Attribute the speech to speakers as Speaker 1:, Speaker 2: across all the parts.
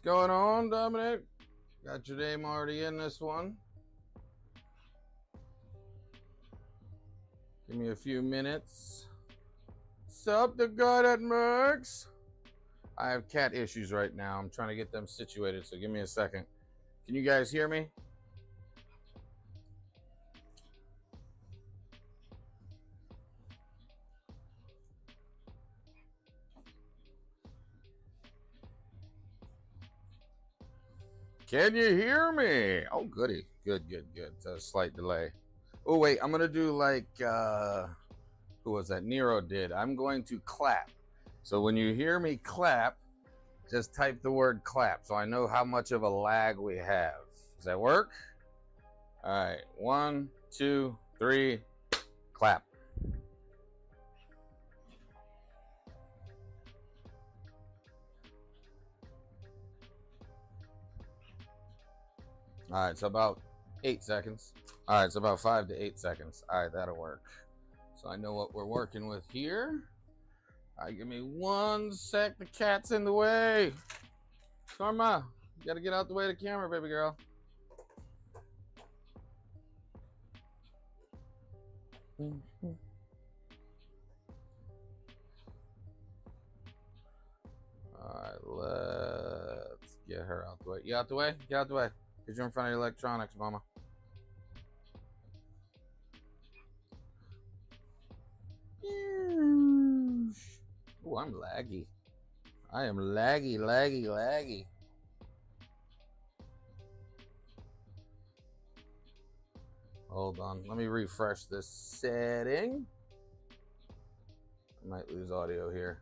Speaker 1: going on, Dominic? Got your name already in this one. Give me a few minutes. What's up, the guy that Mercs? I have cat issues right now. I'm trying to get them situated, so give me a second. Can you guys hear me? Can you hear me? Oh, goody. Good. It's a slight delay. Oh, wait. I'm going to do like, who was that? Nero did. I'm going to clap. So when you hear me clap, just type the word clap so I know how much of a lag we have. Does that work? All right. 1, 2, 3, clap. All right, so about 8 seconds. All right, it's about 5 to 8 seconds. All right, that'll work. So I know what we're working with here. All right, give me 1 sec. The cat's in the way. Karma, you gotta get out the way of the camera, baby girl. All right, let's get her out the way. You out the way? Get out the way. Because you're in front of your electronics, mama. Oh, I'm laggy. I am laggy. Hold on. Let me refresh this setting. I might lose audio here.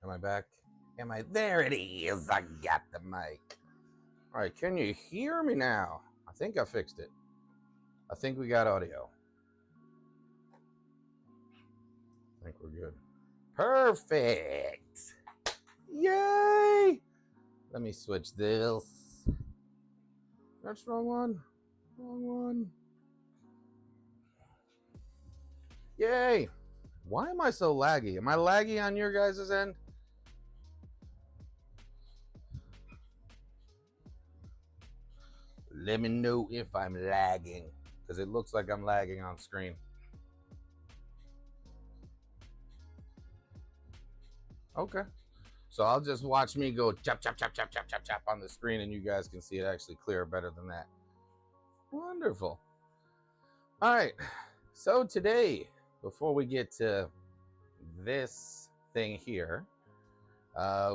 Speaker 1: Am I back? Am I? There it is. I got the mic. All right, can you hear me now? I think I fixed it. I think we got audio. I think we're good. Perfect. Yay! Let me switch this. That's the wrong one. Wrong one. Yay! Why am I so laggy? Am I laggy on your guys' end? Let me know if I'm lagging, because it looks like I'm lagging on screen. Okay. So I'll just watch me go chop on the screen, and you guys can see it actually clear better than that. Wonderful. All right. So today, before we get to this thing here,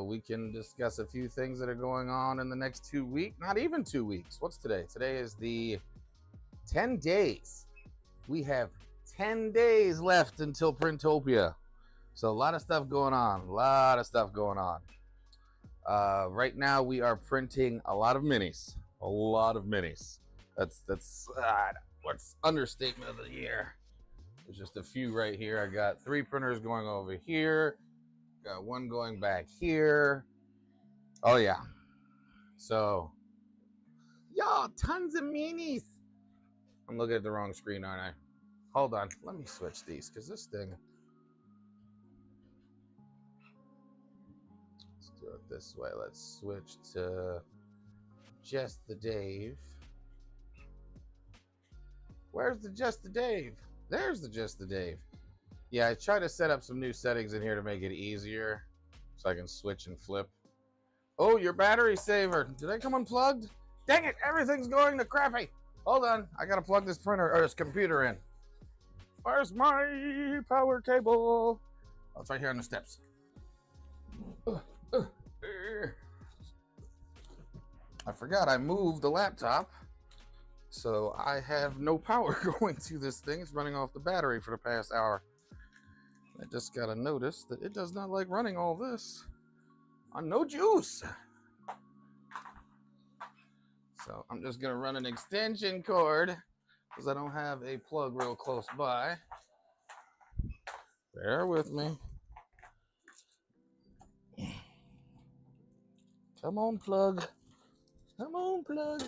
Speaker 1: we can discuss a few things that are going on in the next 2 weeks. Not even 2 weeks. What's today? Today is the 10 days. We have 10 days left until Printopia. So a lot of stuff going on. Right now we are printing a lot of minis. That's what's understatement of the year. There's just a few right here. I got 3 printers going over here. Got 1 going back here. Oh yeah. So, y'all, tons of minis. I'm looking at the wrong screen, aren't I? Hold on, let me switch these because this thing. Let's do it this way. Let's switch to Just the Dave. Where's the Just the Dave? There's the Just the Dave. Yeah, I tried to set up some new settings in here to make it easier so I can switch and flip. Oh, your battery saver. Did I come unplugged? Dang it, everything's going to crappy. Hold on, I gotta plug this printer or this computer in. Where's my power cable? Oh, it's right here on the steps. I forgot I moved the laptop, so I have no power going to this thing. It's running off the battery for the past hour. I just got to notice that it does not like running all this on no juice. So I'm just going to run an extension cord because I don't have a plug real close by. Bear with me. Come on, plug. Come on, plug.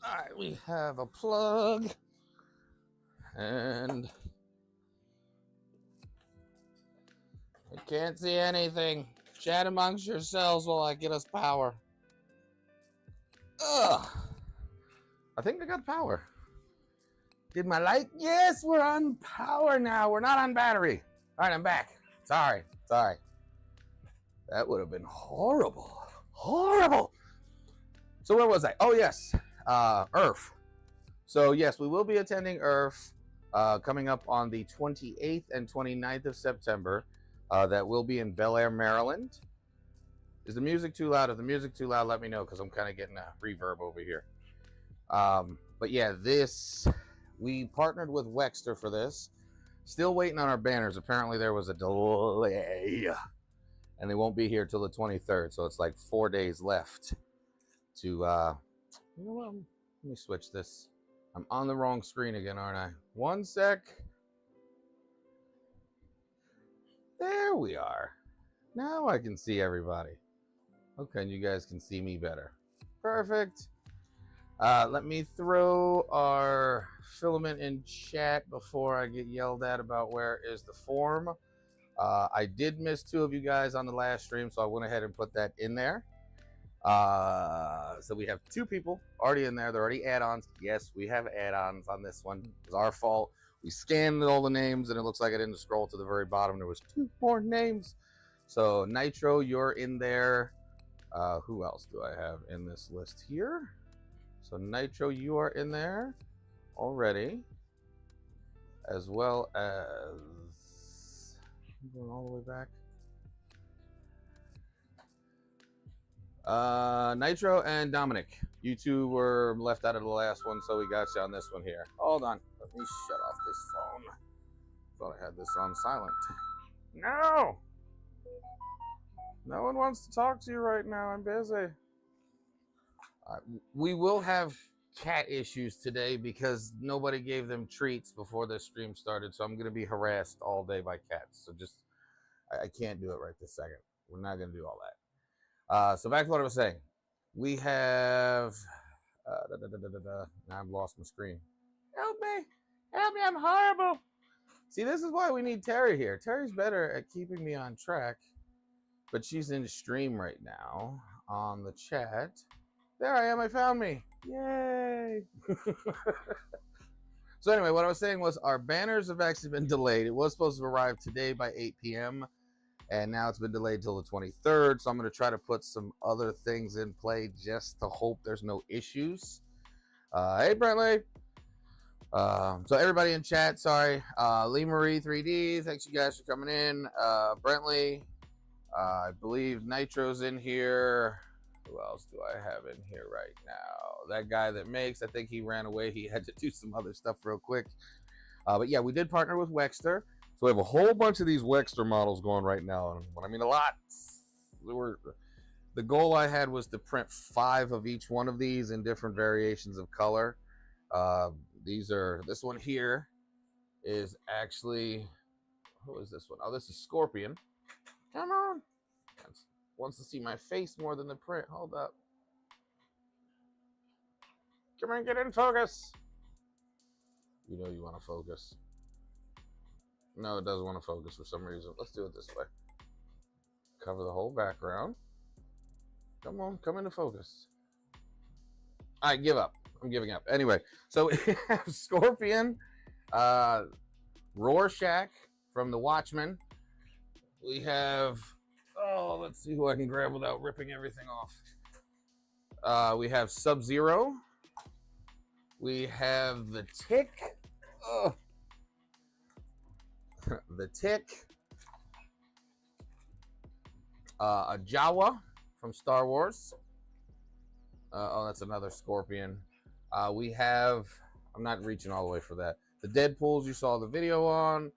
Speaker 1: All right, we have a plug. And I can't see anything. Chat amongst yourselves while I get us power. Ugh. I think I got power. Did my light? Yes, we're on power now. We're not on battery. All right, I'm back. Sorry. That would have been horrible. Horrible. So where was I? Oh, yes. ERRF. So, yes, we will be attending ERRF coming up on the 28th and 29th of September. That will be in Bel Air, Maryland. Is the music too loud? If the music too loud, let me know because I'm kind of getting a reverb over here. But yeah, we partnered with Wexter for this. Still waiting on our banners. Apparently there was a delay and they won't be here till the 23rd. So it's like 4 days left to, you know what? Let me switch this. I'm on the wrong screen again, aren't I? One sec. There we are. Now I can see everybody. Okay, and you guys can see me better. Perfect. Let me throw our filament in chat before I get yelled at about where is the form. I did miss 2 of you guys on the last stream, so I went ahead and put that in there. So we have 2 people already in there. They're already add-ons. Yes, we have add-ons on this one. It's our fault. We scanned all the names, and it looks like I didn't scroll to the very bottom. There was 2 more names. So Nitro, you're in there. Who else do I have in this list here? So Nitro, you are in there already, as well as I'm going all the way back. Nitro and Dominic, you 2 were left out of the last one, so we got you on this one here. Hold on, let me shut off this phone. Thought I had this on silent. No! No one wants to talk to you right now. I'm busy. We will have cat issues today because nobody gave them treats before the stream started, so I'm going to be harassed all day by cats. So just, I can't do it right this second. We're not going to do all that. So back to what I was saying. We have, now I've lost my screen. Help me, I'm horrible. See, this is why we need Terry here. Terry's better at keeping me on track, but she's in stream right now on the chat. There I am, I found me. Yay. So anyway, what I was saying was our banners have actually been delayed. It was supposed to arrive today by 8 p.m. and now it's been delayed till the 23rd. So I'm going to try to put some other things in play just to hope there's no issues. Hey, Brentley. So everybody in chat, sorry. Lee Marie 3D, thanks you guys for coming in. Brentley, I believe Nitro's in here. Who else do I have in here right now? That guy that makes, I think he ran away. He had to do some other stuff real quick. But yeah, we did partner with Wexter. So we have a whole bunch of these Wexter models going right now. And when I mean a lot, the goal I had was to print 5 of each one of these in different variations of color. This one here is actually, who is this one? Oh, this is Scorpion. Come on. Wants to see my face more than the print. Hold up. Come on, get in focus. You know you want to focus. No, it doesn't want to focus for some reason. Let's do it this way. Cover the whole background. Come on, come into focus. I give up. I'm giving up. Anyway, so we have Scorpion, Rorschach from The Watchmen. We have, oh, let's see who I can grab without ripping everything off. We have Sub-Zero. We have the Tick. The Tick. A Jawa from Star Wars. Oh, that's another Scorpion. We have, I'm not reaching all the way for that. The Deadpools you saw the video on,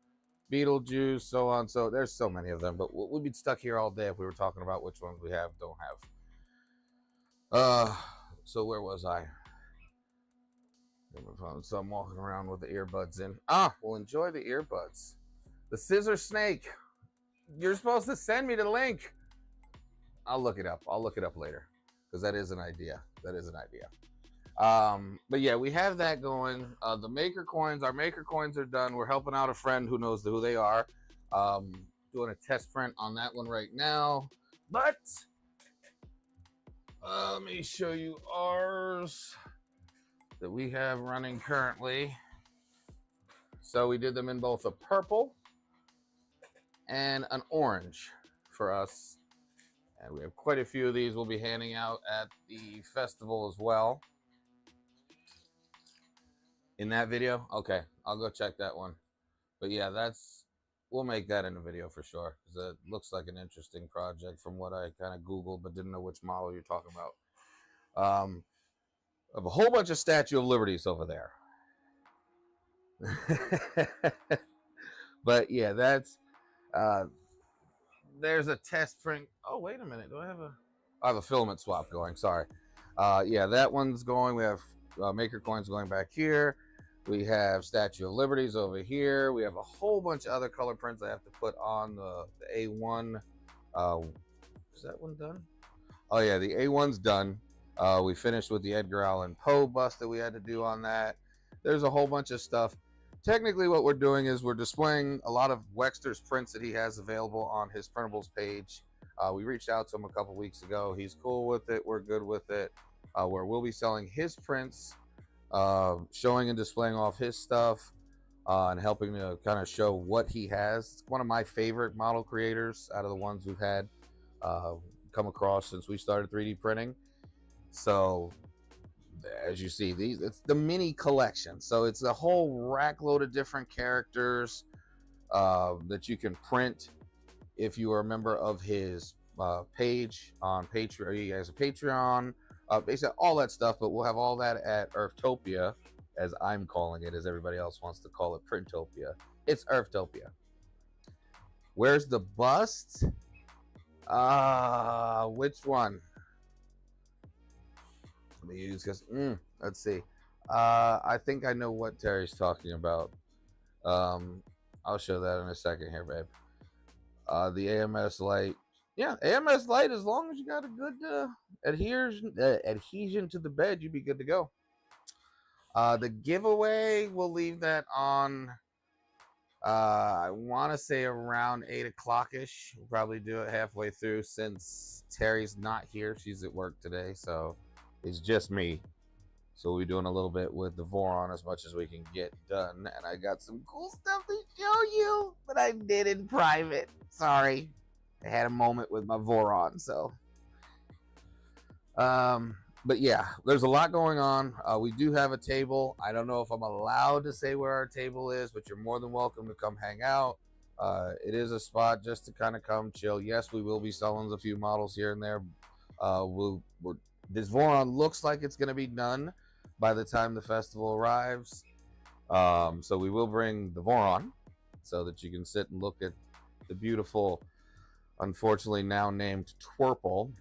Speaker 1: Beetlejuice, so on. So there's so many of them, but we'd be stuck here all day if we were talking about which ones we have, don't have. So where was I? So I'm walking around with the earbuds in. We'll enjoy the earbuds. The Scissor Snake. You're supposed to send me the link. I'll look it up. I'll look it up later because that is an idea. That is an idea. But yeah, we have that going. The maker coins, our maker coins are done. We're helping out a friend who knows who they are. Doing a test print on that one right now. But let me show you ours that we have running currently. So we did them in both a purple and an orange for us. And we have quite a few of these we'll be handing out at the festival as well. In that video? Okay, I'll go check that one. But yeah, we'll make that in a video for sure, because it looks like an interesting project from what I kind of Googled, but didn't know which model you're talking about. Of a whole bunch of Statue of Liberties over there. But yeah, that's, there's a test print. Oh, wait a minute. I have a filament swap going. Sorry. Yeah, that one's going. We have maker coins going back here. We have Statue of Liberties over here. We have a whole bunch of other color prints I have to put on the A1. Is that one done? Oh yeah, the A1's done. We finished with the Edgar Allan Poe bust that we had to do on that. There's a whole bunch of stuff. Technically what we're doing is we're displaying a lot of Wexter's prints that he has available on his printables page. We reached out to him a couple weeks ago. He's cool with it. We're good with it. Where we'll be selling his prints, showing and displaying off his stuff, and helping to kind of show what he has. It's one of my favorite model creators out of the ones we've had come across since we started 3D printing. So as you see, it's the mini collection. So it's a whole rack load of different characters that you can print if you are a member of his page on Patreon. He has a Patreon, basically all that stuff, but we'll have all that at Printopia, as I'm calling it, as everybody else wants to call it Printopia. It's Printopia. Where's the bust? Which one? Let me use because let's see. I think I know what Terry's talking about. I'll show that in a second here, babe. The AMS light. Yeah, AMS light, as long as you got a good adhesion to the bed, you'd be good to go. The giveaway, we'll leave that on, I want to say around 8 o'clock-ish. We'll probably do it halfway through since Terry's not here. She's at work today, so it's just me. So we'll be doing a little bit with the Voron as much as we can get done. And I got some cool stuff to show you, but I did in private. Sorry. I had a moment with my Voron, so. But yeah, there's a lot going on. We do have a table. I don't know if I'm allowed to say where our table is, but you're more than welcome to come hang out. It is a spot just to kind of come chill. Yes, we will be selling a few models here and there. This Voron looks like it's going to be done by the time the festival arrives. So we will bring the Voron so that you can sit and look at the beautiful, unfortunately now named Twerple,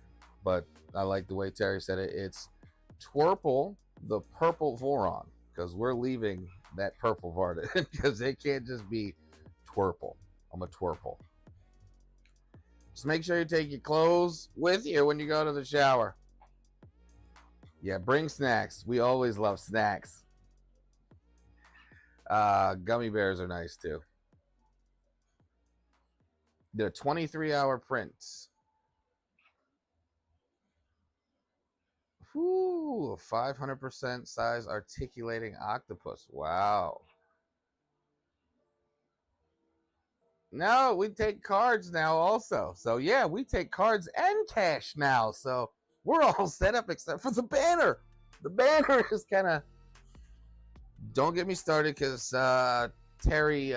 Speaker 1: but I like the way Terry said it. It's Twerple, the purple Voron, because we're leaving that purple part because it can't just be Twerple. I'm a Twerple. Just make sure you take your clothes with you when you go to the shower. Yeah, bring snacks. We always love snacks. Gummy bears are nice too. They're 23-hour prints. Whoo, 500% size articulating octopus. Wow. No, we take cards now also. So yeah, we take cards and cash now. So we're all set up except for the banner. The banner is kind of, don't get me started because Terry's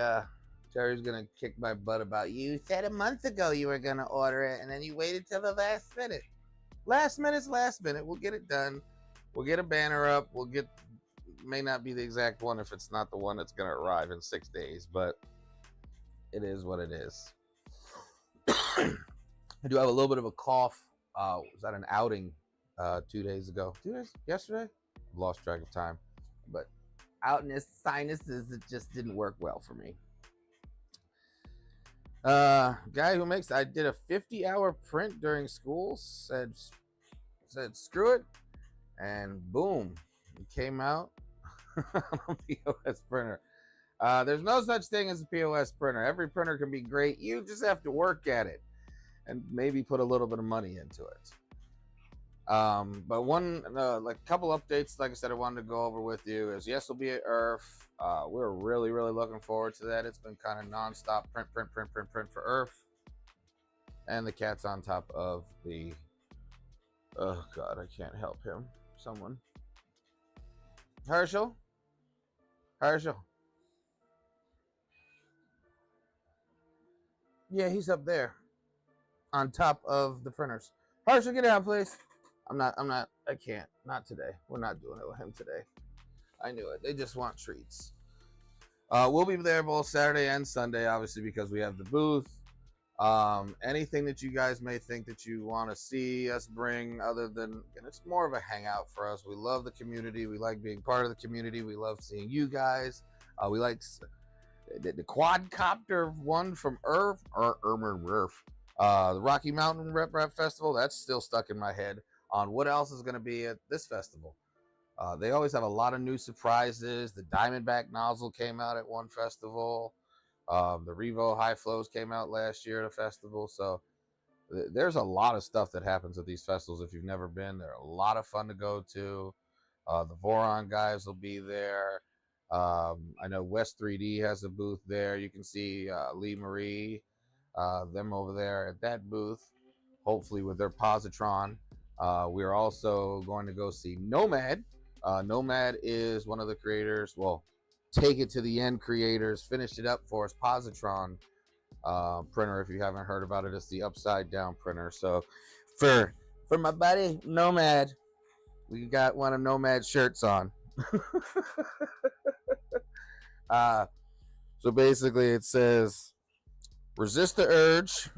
Speaker 1: gonna kick my butt about you said a month ago you were gonna order it and then you waited till the last minute. Last minute's last minute. We'll get it done. We'll get a banner up. We'll get, may not be the exact one if it's not the one that's gonna arrive in 6 days, but it is what it is. I do have a little bit of a cough. Was at an outing 2 days ago. 2 days? Yesterday? I've lost track of time. But outness, sinuses, it just didn't work well for me. Guy who makes, I did a 50-hour print during school, said screw it, and boom, it came out on a POS printer. There's no such thing as a POS printer. Every printer can be great. You just have to work at it and maybe put a little bit of money into it. But one, like a couple updates, like I said, I wanted to go over with you is yes, we'll be at ERRF. We're really, really looking forward to that. It's been kind of nonstop print for ERRF. And the cat's on top of the, oh God, I can't help him. Someone. Herschel? Yeah, he's up there on top of the printers. Herschel, get down, please. I can't. Not today. We're not doing it with him today. I knew it. They just want treats. We'll be there both Saturday and Sunday, obviously, because we have the booth. Anything that you guys may think that you want to see us bring other than, and it's more of a hangout for us. We love the community. We like being part of the community. We love seeing you guys. We like the quadcopter one from ERRF, the Rocky Mountain Rep Festival. That's still stuck in my head on what else is going to be at this festival. They always have a lot of new surprises. The Diamondback nozzle came out at one festival. The Revo High Flows came out last year at a festival. So there's a lot of stuff that happens at these festivals. If you've never been, they're a lot of fun to go to. The Voron guys will be there. I know West 3D has a booth there. You can see Lee Marie, them over there at that booth, hopefully with their positron. We're also going to go see Nomad. Nomad is one of the creators, well, take it to the end creators, finished it up for us, positron printer. If you haven't heard about it, it's the upside down printer. So for my buddy Nomad, we got one of Nomad's shirts on. So basically it says, resist the urge,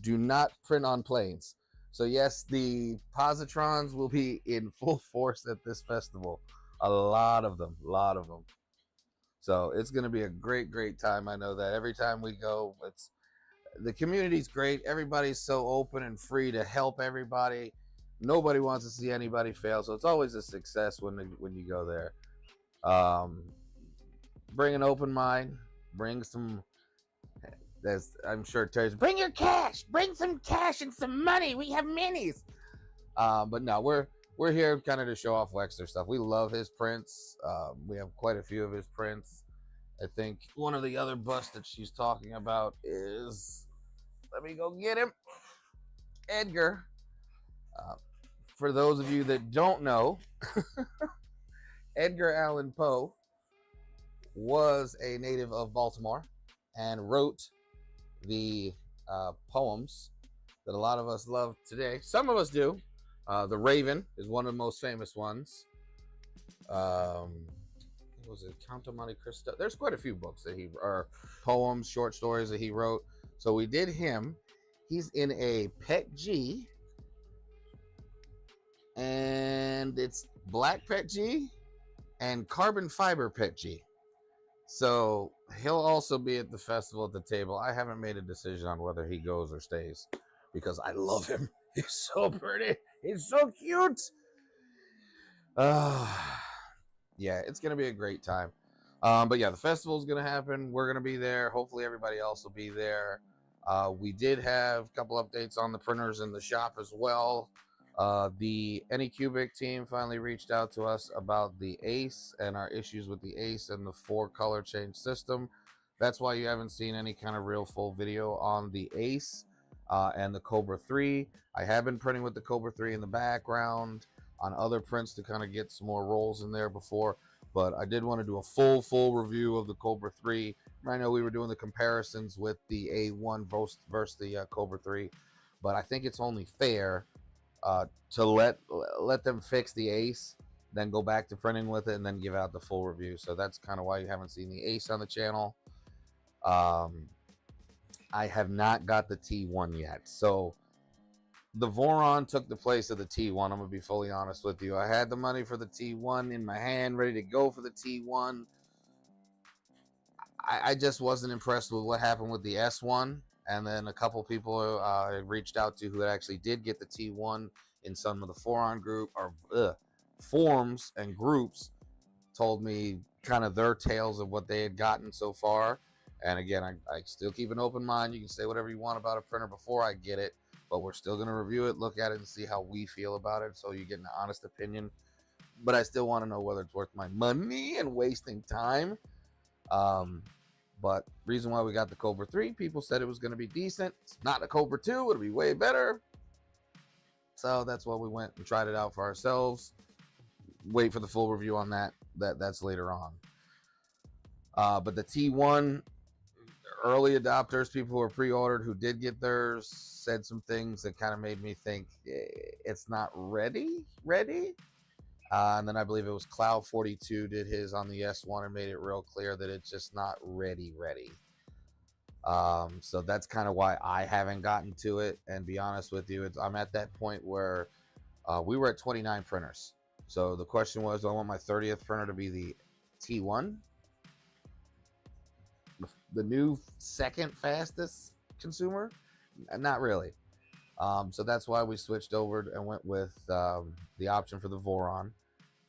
Speaker 1: do not print on planes. So yes, the positrons will be in full force at this festival. A lot of them. So it's going to be a great time. I know that every time we go, the community's great. Everybody's so open and free to help everybody. Nobody wants to see anybody fail. So it's always a success when you go there. Bring an open mind. Bring some, as I'm sure Terry's, bring your cash. Bring some cash and some money. We have minis. But no, we're here kind of to show off Wexler stuff. We love his prints. We have quite a few of his prints. I think one of the other busts that she's talking about is, let me go get him, Edgar. For those of you that don't know, Edgar Allan Poe was a native of Baltimore and wrote the poems that a lot of us love today. Some of us do. The Raven is one of the most famous ones. Was it Count of Monte Cristo? There's quite a few books that or poems, short stories that he wrote. So we did him. He's in a Pet G, and it's black Pet G and carbon fiber Pet G. So he'll also be at the festival at the table. I haven't made a decision on whether he goes or stays because I love him. He's so pretty. He's so cute. Yeah, it's gonna be a great time. But yeah, the festival is gonna happen. We're gonna be there. Hopefully, everybody else will be there. We did have a couple updates on the printers in the shop as well. The Anycubic team finally reached out to us about the Ace and our issues with the Ace and the 4-color change system. That's why you haven't seen any kind of real full video on the Ace and the Cobra 3. I have been printing with the Cobra 3 in the background on other prints to kind of get some more rolls in there before, but I did want to do a full review of the Cobra 3. I know we were doing the comparisons with the A1 versus the Cobra 3, but I think it's only fair to let them fix the Ace, then go back to printing with it, and then give out the full review. So that's kind of why you haven't seen the Ace on the channel. I have not got the T1 yet, so the Voron took the place of the T1. I'm gonna be fully honest with you. I had the money for the T1 in my hand, ready to go for the T1. I just wasn't impressed with what happened with the S1. And then a couple people I reached out to who actually did get the T1 in some of the Voron group or forums and groups told me kind of their tales of what they had gotten so far. And again, I still keep an open mind. You can say whatever you want about a printer before I get it, but we're still going to review it, look at it, and see how we feel about it, so you get an honest opinion. But I still want to know whether it's worth my money and wasting time. But reason why we got the Cobra 3, people said it was going to be decent. It's not a Cobra 2, it'll be way better. So that's why we went and tried it out for ourselves. Wait for the full review on that. That's later on. But the T1, early adopters, people who are pre-ordered who did get theirs, said some things that kind of made me think it's not ready. And then I believe it was Cloud42 did his on the S1 and made it real clear that it's just not ready. So that's kind of why I haven't gotten to it. And be honest with you, I'm at that point where we were at 29 printers. So the question was, do I want my 30th printer to be the T1? The new second fastest consumer? Not really. So that's why we switched over and went with the option for the Voron.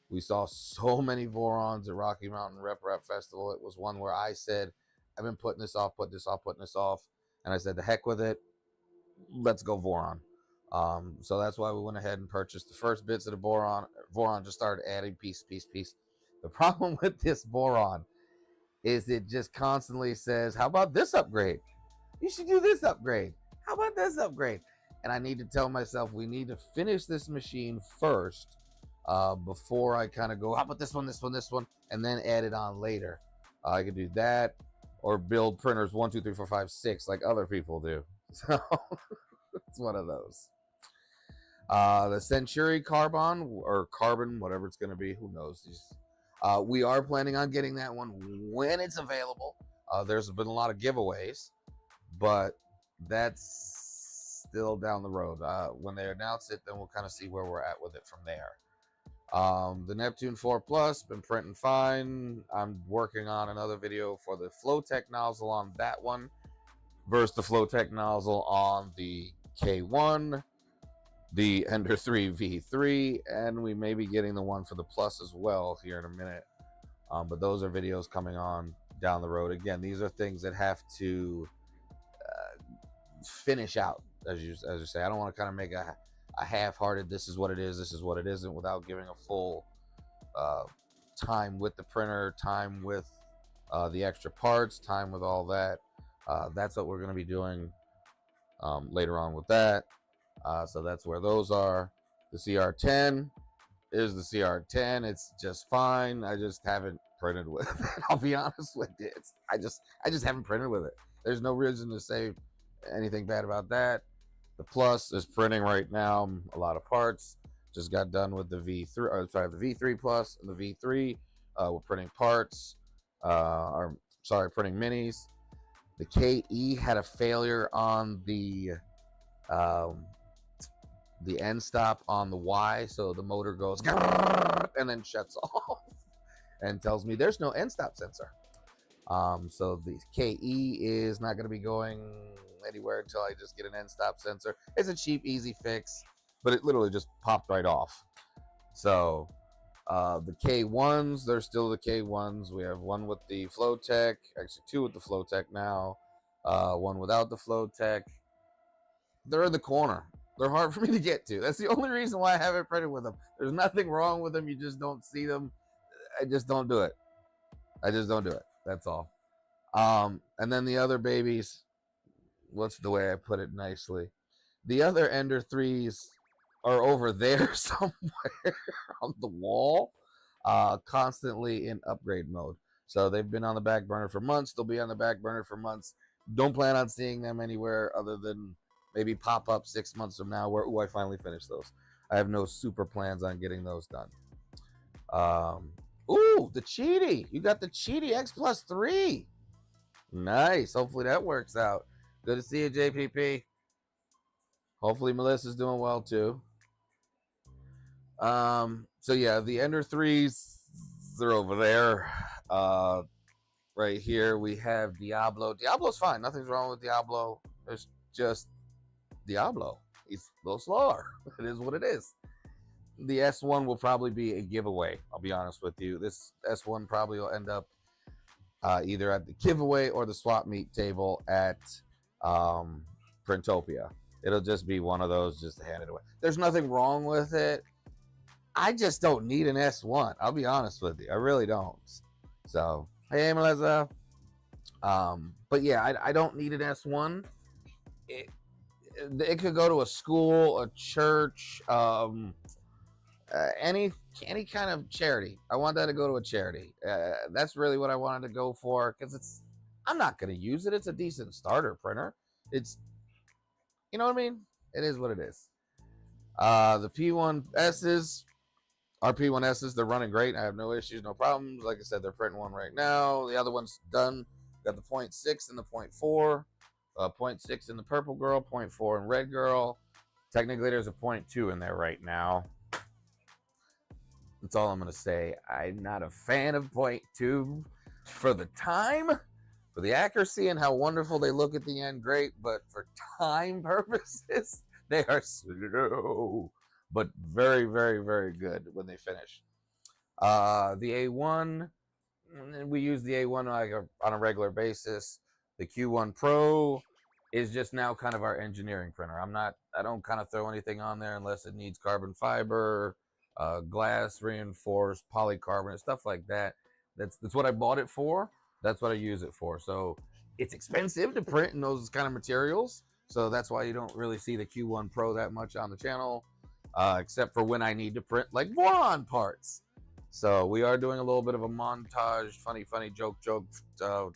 Speaker 1: We saw so many Vorons at Rocky Mountain Rep Festival. It was one where I said, I've been putting this off. And I said, the heck with it. Let's go Voron. So that's why we went ahead and purchased the first bits of the Voron. Voron just started adding piece. The problem with this Voron is it just constantly says, how about this upgrade? You should do this upgrade. How about this upgrade? And I need to tell myself we need to finish this machine first before I kind of go, how about this one, and then add it on later. I could do that or build printers 1, 2, 3, 4, 5, 6 like other people do. So it's one of those. The Century Carbon or Carbon, whatever it's going to be, who knows? We are planning on getting that one when it's available. There's been a lot of giveaways, but that's still down the road. When they announce it, then we'll kind of see where we're at with it from there. The Neptune 4 Plus, been printing fine. I'm working on another video for the Flowtech nozzle on that one versus the Flowtech nozzle on the K1, the Ender 3 V3, and we may be getting the one for the Plus as well here in a minute. But those are videos coming on down the road. Again, these are things that have to finish out, as you say. I don't want to kind of make a half-hearted, this is what it is, this is what it isn't, without giving a full time with the printer, time with the extra parts, time with all that. That's what we're going to be doing later on with that. So that's where those are. The CR10 is the CR10. It's just fine. I just haven't printed with it. I'll be honest with you. I just haven't printed with it. There's no reason to say anything bad about that. The Plus is printing right now a lot of parts. Just got done with the V3, the V3 Plus and the V3. We're printing parts, printing minis. The KE had a failure on the end stop on the Y, so the motor goes and then shuts off and tells me there's no end stop sensor. So the KE is not going to be going anywhere until I just get an end stop sensor. It's a cheap, easy fix, but it literally just popped right off. So The K1s, they're still the K1s. We have one with the Flowtech, actually two with the Flowtech now, one without the Flowtech. They're in the corner. They're hard for me to get to. That's the only reason why I haven't printed with them. There's nothing wrong with them. You just don't see them. I just don't do it. I just don't do it. That's all. And then the other babies, what's the way I put it nicely? The other Ender 3s are over there somewhere on the wall, constantly in upgrade mode. So they've been on the back burner for months. They'll be on the back burner for months. Don't plan on seeing them anywhere other than maybe pop up 6 months from now where, I finally finished those. I have no super plans on getting those done. Ooh, the Cheaty. You got the Cheaty X Plus 3. Nice. Hopefully that works out. Good to see you, JPP. Hopefully Melissa's doing well too. So yeah, the Ender 3s, they're over there. Right here we have Diablo. Diablo's fine. Nothing's wrong with Diablo. There's just Diablo. He's a little slower. It is what it is. The S1 will probably be a giveaway. I'll be honest with you. This S1 probably will end up either at the giveaway or the swap meet table at Printopia. It'll just be one of those, just to hand it away. There's nothing wrong with it. I just don't need an S1. I'll be honest with you. I really don't. So, hey, Melissa. But yeah, I don't need an S1. It could go to a school, a church, any kind of charity. I want that to go to a charity. That's really what I wanted to go for, because I'm not going to use it. It's a decent starter printer. It's, you know what I mean? It is what it is. The P1Ss, our P1Ss, they're running great. I have no issues, no problems. Like I said, they're printing one right now. The other one's done. Got the 0.6 and the 0.4. 0.6 in the purple girl, 0.4 in red girl. Technically, there's a 0.2 in there right now. That's all I'm going to say. I'm not a fan of 0.2 for the time. For the accuracy and how wonderful they look at the end, great. But for time purposes, they are slow. But very, very, very good when they finish. The A1, we use the A1 on a regular basis. The Q1 Pro is just now kind of our engineering printer. I don't kind of throw anything on there unless it needs carbon fiber, glass reinforced, polycarbonate, stuff like that. That's what I bought it for. That's what I use it for. So it's expensive to print in those kind of materials. So that's why you don't really see the Q1 Pro that much on the channel, except for when I need to print like Voron parts. So we are doing a little bit of a montage, funny joke,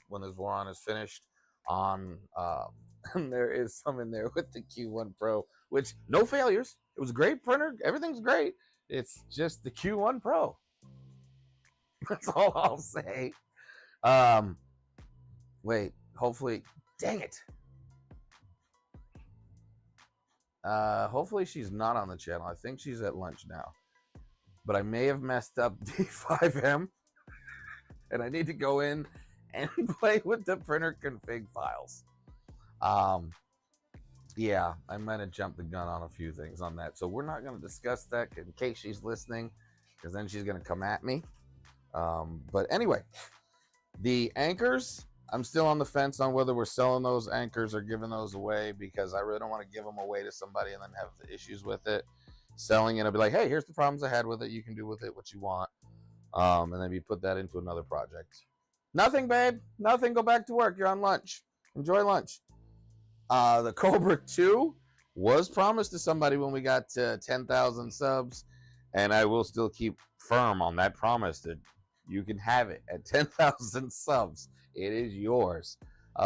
Speaker 1: when this Voron is finished on, and there is some in there with the Q1 Pro, which no failures. It was a great printer. Everything's great. It's just the Q1 Pro. That's all I'll say. Wait, hopefully, dang it. Hopefully she's not on the channel. I think she's at lunch now. But I may have messed up D5M, and I need to go in and play with the printer config files. Yeah, I might have jumped the gun on a few things on that. So we're not going to discuss that in case she's listening, because then she's going to come at me. But anyway, the anchors, I'm still on the fence on whether we're selling those anchors or giving those away, because I really don't want to give them away to somebody and then have issues with it. Selling it, I'll be like, hey, here's the problems I had with it. You can do with it what you want. And then we put that into another project. Nothing, babe. Nothing. Go back to work. You're on lunch. Enjoy lunch. The Cobra 2 was promised to somebody when we got to 10,000 subs. And I will still keep firm on that promise that you can have it at 10,000 subs. It is yours,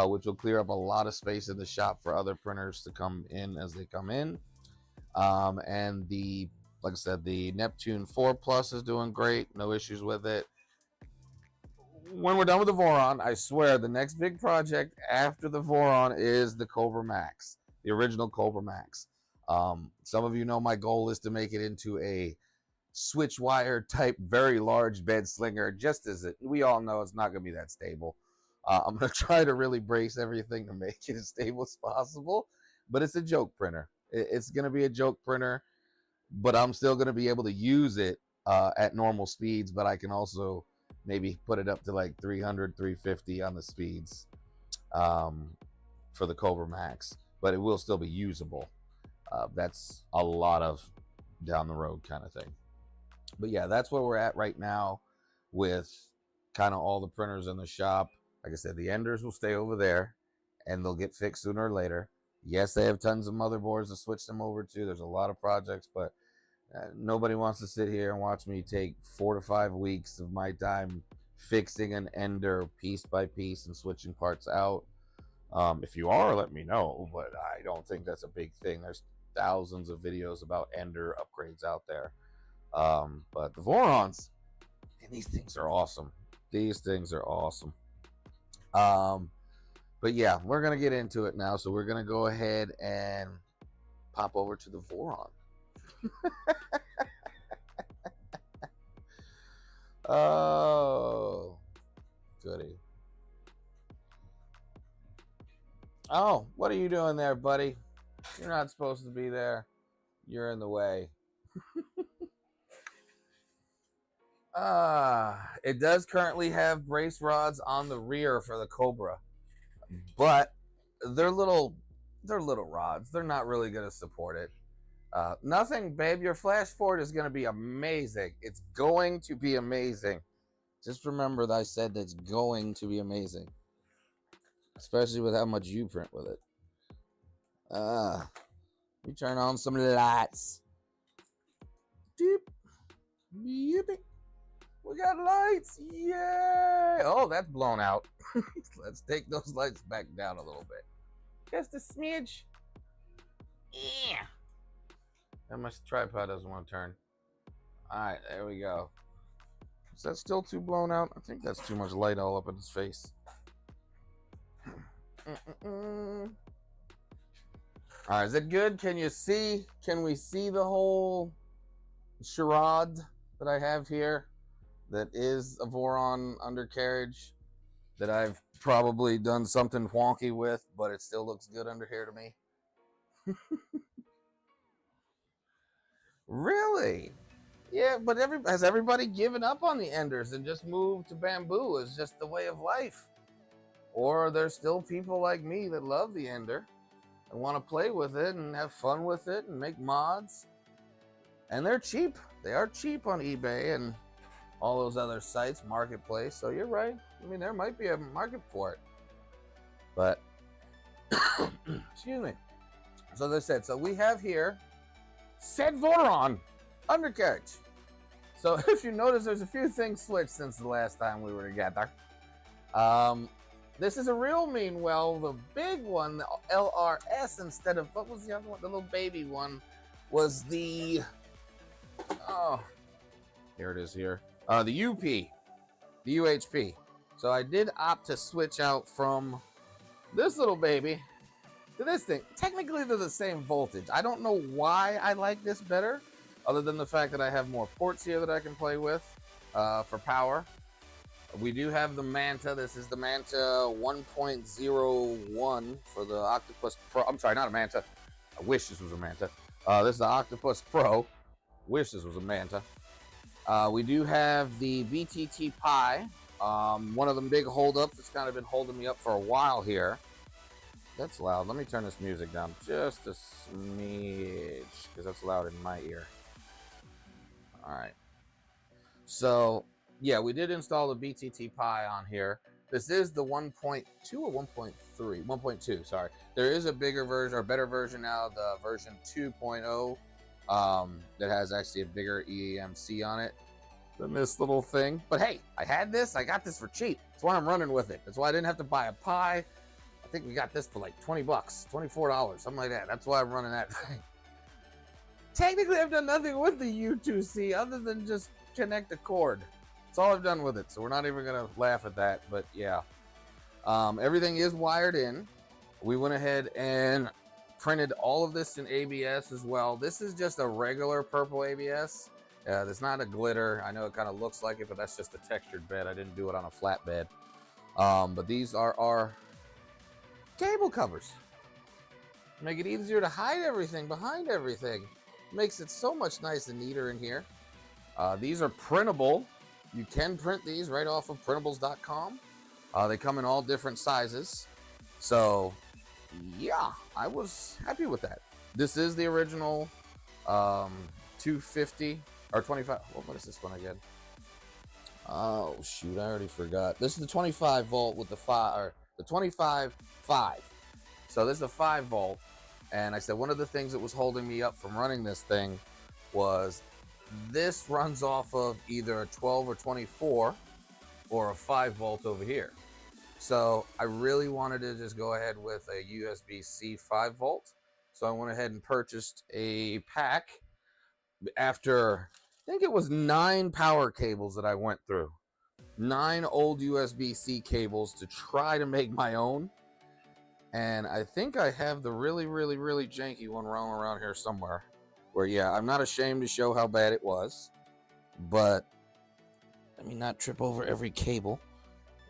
Speaker 1: which will clear up a lot of space in the shop for other printers to come in as they come in. And like I said, the Neptune 4 Plus is doing great. No issues with it. When we're done with the Voron, I swear the next big project after the Voron is the Cobra Max, the original Cobra Max. Some of you know my goal is to make it into a switch wire type, very large bed slinger, just as we all know it's not going to be that stable. I'm going to try to really brace everything to make it as stable as possible, but it's a joke printer. It's going to be a joke printer, but I'm still going to be able to use it at normal speeds, but I can also maybe put it up to like 300, 350 on the speeds for the Cobra Max, but it will still be usable. That's a lot of down the road kind of thing. But yeah, that's where we're at right now with kind of all the printers in the shop. Like I said, the Enders will stay over there and they'll get fixed sooner or later. Yes, they have tons of motherboards to switch them over to. There's a lot of projects, but nobody wants to sit here and watch me take 4 to 5 weeks of my time fixing an Ender piece by piece and switching parts out. If you are, let me know, but I don't think that's a big thing. There's thousands of videos about Ender upgrades out there. But the Vorons, and these things are awesome. These things are awesome. But yeah, we're going to get into it now. So we're going to go ahead and pop over to the Voron. Oh, goody. Oh, what are you doing there, buddy? You're not supposed to be there. You're in the way. It does currently have brace rods on the rear for the Cobra, but they're little rods. They're not really going to support it. Nothing, babe. Your flash forward is going to be amazing. It's going to be amazing. Just remember that I said that's going to be amazing, especially with how much you print with it. We turn on some lights. Deep, yippee. We got lights. Yay! Oh, that's blown out. Let's take those lights back down a little bit. Just a smidge. Yeah. And my tripod doesn't want to turn. All right, there we go. Is that still too blown out? I think that's too much light all up in his face. All right, is it good? Can you see? Can we see the whole charade that I have here? That is a Voron undercarriage that I've probably done something wonky with, but it still looks good under here to me. Really? Yeah, but has everybody given up on the Enders and just moved to bamboo? Is just the way of life? Or are there still people like me that love the Ender and want to play with it and have fun with it and make mods? And they're cheap. They are cheap on eBay and all those other sites, marketplace. So you're right. I mean, there might be a market for it. But, excuse me. So as I said, so we have here said Voron undercarriage. So if you notice, there's a few things switched since the last time we were together. This is a real meanwhile. The big one, the ERRF, instead of, what was the other one? The little baby one was the, oh, here it is here. The UP, the UHP. So I did opt to switch out from this little baby to this thing. Technically, they're the same voltage. I don't know why I like this better, other than the fact that I have more ports here that I can play with for power. We do have the Manta. This is the Manta 1.01 for the Octopus Pro. I'm sorry, not a Manta. I wish this was a Manta. This is the Octopus Pro. Wish this was a Manta. We do have the VTT Pi. One of them big holdups that's kind of been holding me up for a while here. That's loud. Let me turn this music down just a smidge because that's loud in my ear. All right. So, yeah, we did install the VTT Pi on here. This is the 1.2 or 1.3? 1.2, sorry. There is a bigger version or better version now, the version 2.0, that has actually a bigger EMC on it than this little thing. But hey, I had this. I got this for cheap. That's why I'm running with it. That's why I didn't have to buy a Pi. I think we got this for like 20 bucks, $24, something like that. That's why I'm running that thing. Technically, I've done nothing with the U2C other than just connect a cord. That's all I've done with it. So we're not even going to laugh at that. But yeah, everything is wired in. We went ahead and printed all of this in ABS as well. This is just a regular purple ABS. It's not a glitter. I know it kind of looks like it, but that's just a textured bed. I didn't do it on a flat bed. But these are our cable covers. Make it easier to hide everything behind everything. Makes it so much nicer and neater in here. These are printable. You can print these right off of printables.com. They come in all different sizes. So, yeah, I was happy with that. This is the original 250 or 25. What is this one again? Oh, shoot, I already forgot. This is the 25 volt with the 25 5. So this is a 5 volt. And I said one of the things that was holding me up from running this thing was this runs off of either a 12 or 24 or a 5 volt over here. So I really wanted to just go ahead with a USB-C 5 volt. So I went ahead and purchased a pack after, I think it was 9 power cables that I went through. 9 old USB-C cables to try to make my own. And I think I have the really janky one rolling around here somewhere. Where, yeah, I'm not ashamed to show how bad it was. But let me not trip over every cable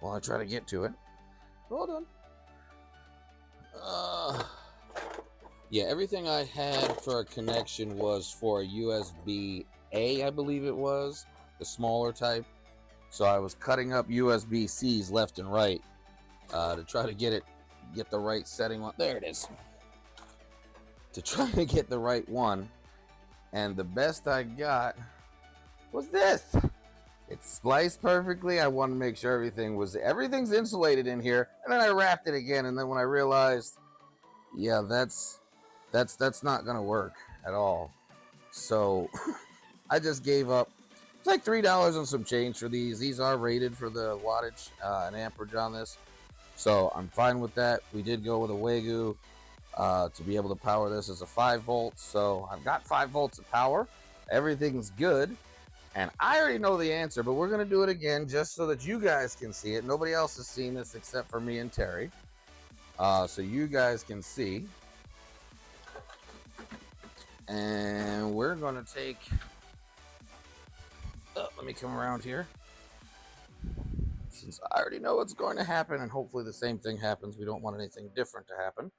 Speaker 1: while I try to get to it. Hold on. Yeah, everything I had for a connection was for a USB-A, I believe it was. The smaller type. So I was cutting up USB-Cs left and right to try to get the right setting on. There it is. To try to get the right one. And the best I got was this. It's spliced perfectly. I wanted to make sure everything's insulated in here. And then I wrapped it again. And then when I realized, yeah, that's not gonna work at all. So I just gave up. It's like $3 and some change for these. These are rated for the wattage and amperage on this. So I'm fine with that. We did go with a Wagyu to be able to power this as a 5 volt. So I've got 5 volts of power. Everything's good. And I already know the answer, but we're going to do it again just so that you guys can see it. Nobody else has seen this except for me and Terry. So you guys can see. And we're going to take... let me come around here. Since I already know what's going to happen, and hopefully the same thing happens. We don't want anything different to happen.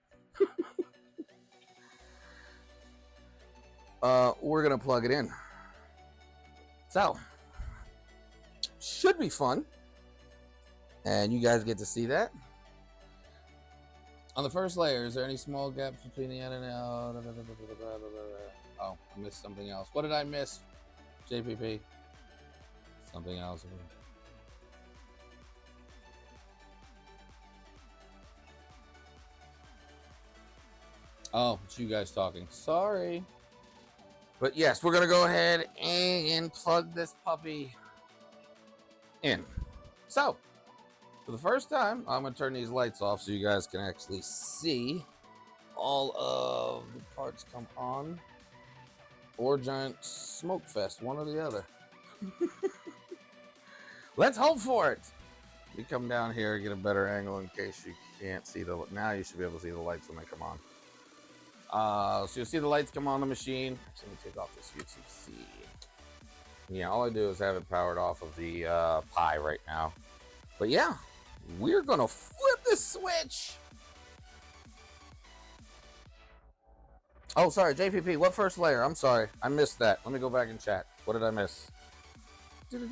Speaker 1: We're going to plug it in. So, should be fun. And you guys get to see that. On the first layer, is there any small gaps between the N and L? Oh, I missed something else. What did I miss? JPP. Something else. Oh, it's you guys talking. Sorry. But yes, we're going to go ahead and plug this puppy in. So, for the first time, I'm going to turn these lights off so you guys can actually see all of the parts come on. Or giant smoke fest, one or the other. Let's hope for it. You come down here, get a better angle in case you can't see the... Now you should be able to see the lights when they come on. So you'll see the lights come on the machine. Actually, let me take off this UTC. Yeah, all I do is have it powered off of the Pi right now. But yeah, we're gonna flip this switch. Oh, sorry, JPP, what first layer? I'm sorry, I missed that. Let me go back and chat. What did I miss? Just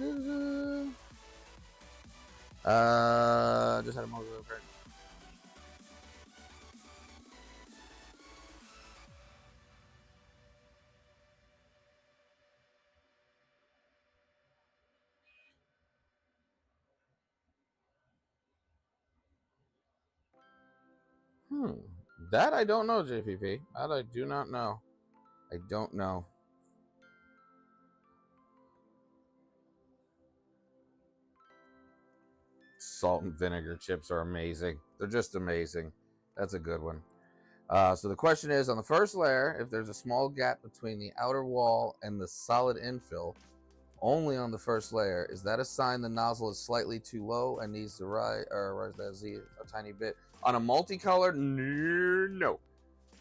Speaker 1: had a motor repair. That I don't know, JPP. That I do not know. I don't know. Salt and vinegar chips are amazing. They're just amazing. That's a good one. So the question is, on the first layer, if there's a small gap between the outer wall and the solid infill, only on the first layer, is that a sign the nozzle is slightly too low and needs to rise that Z a tiny bit? On a multicolor, no.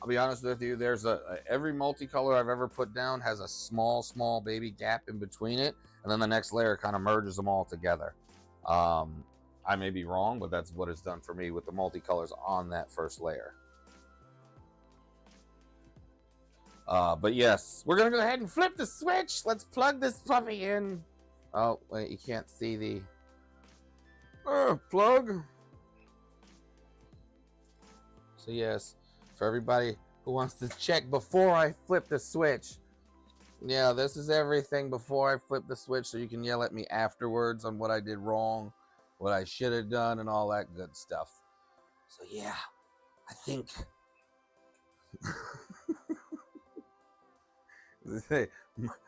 Speaker 1: I'll be honest with you. There's every multicolor I've ever put down has a small baby gap in between it, and then the next layer kind of merges them all together. I may be wrong, but that's what it's done for me with the multicolors on that first layer. But yes, we're gonna go ahead and flip the switch. Let's plug this puppy in. Oh, wait, you can't see the plug. So yes, for everybody who wants to check before I flip the switch, yeah, this is everything before I flip the switch, so you can yell at me afterwards on what I did wrong, what I should have done, and all that good stuff. So yeah, I think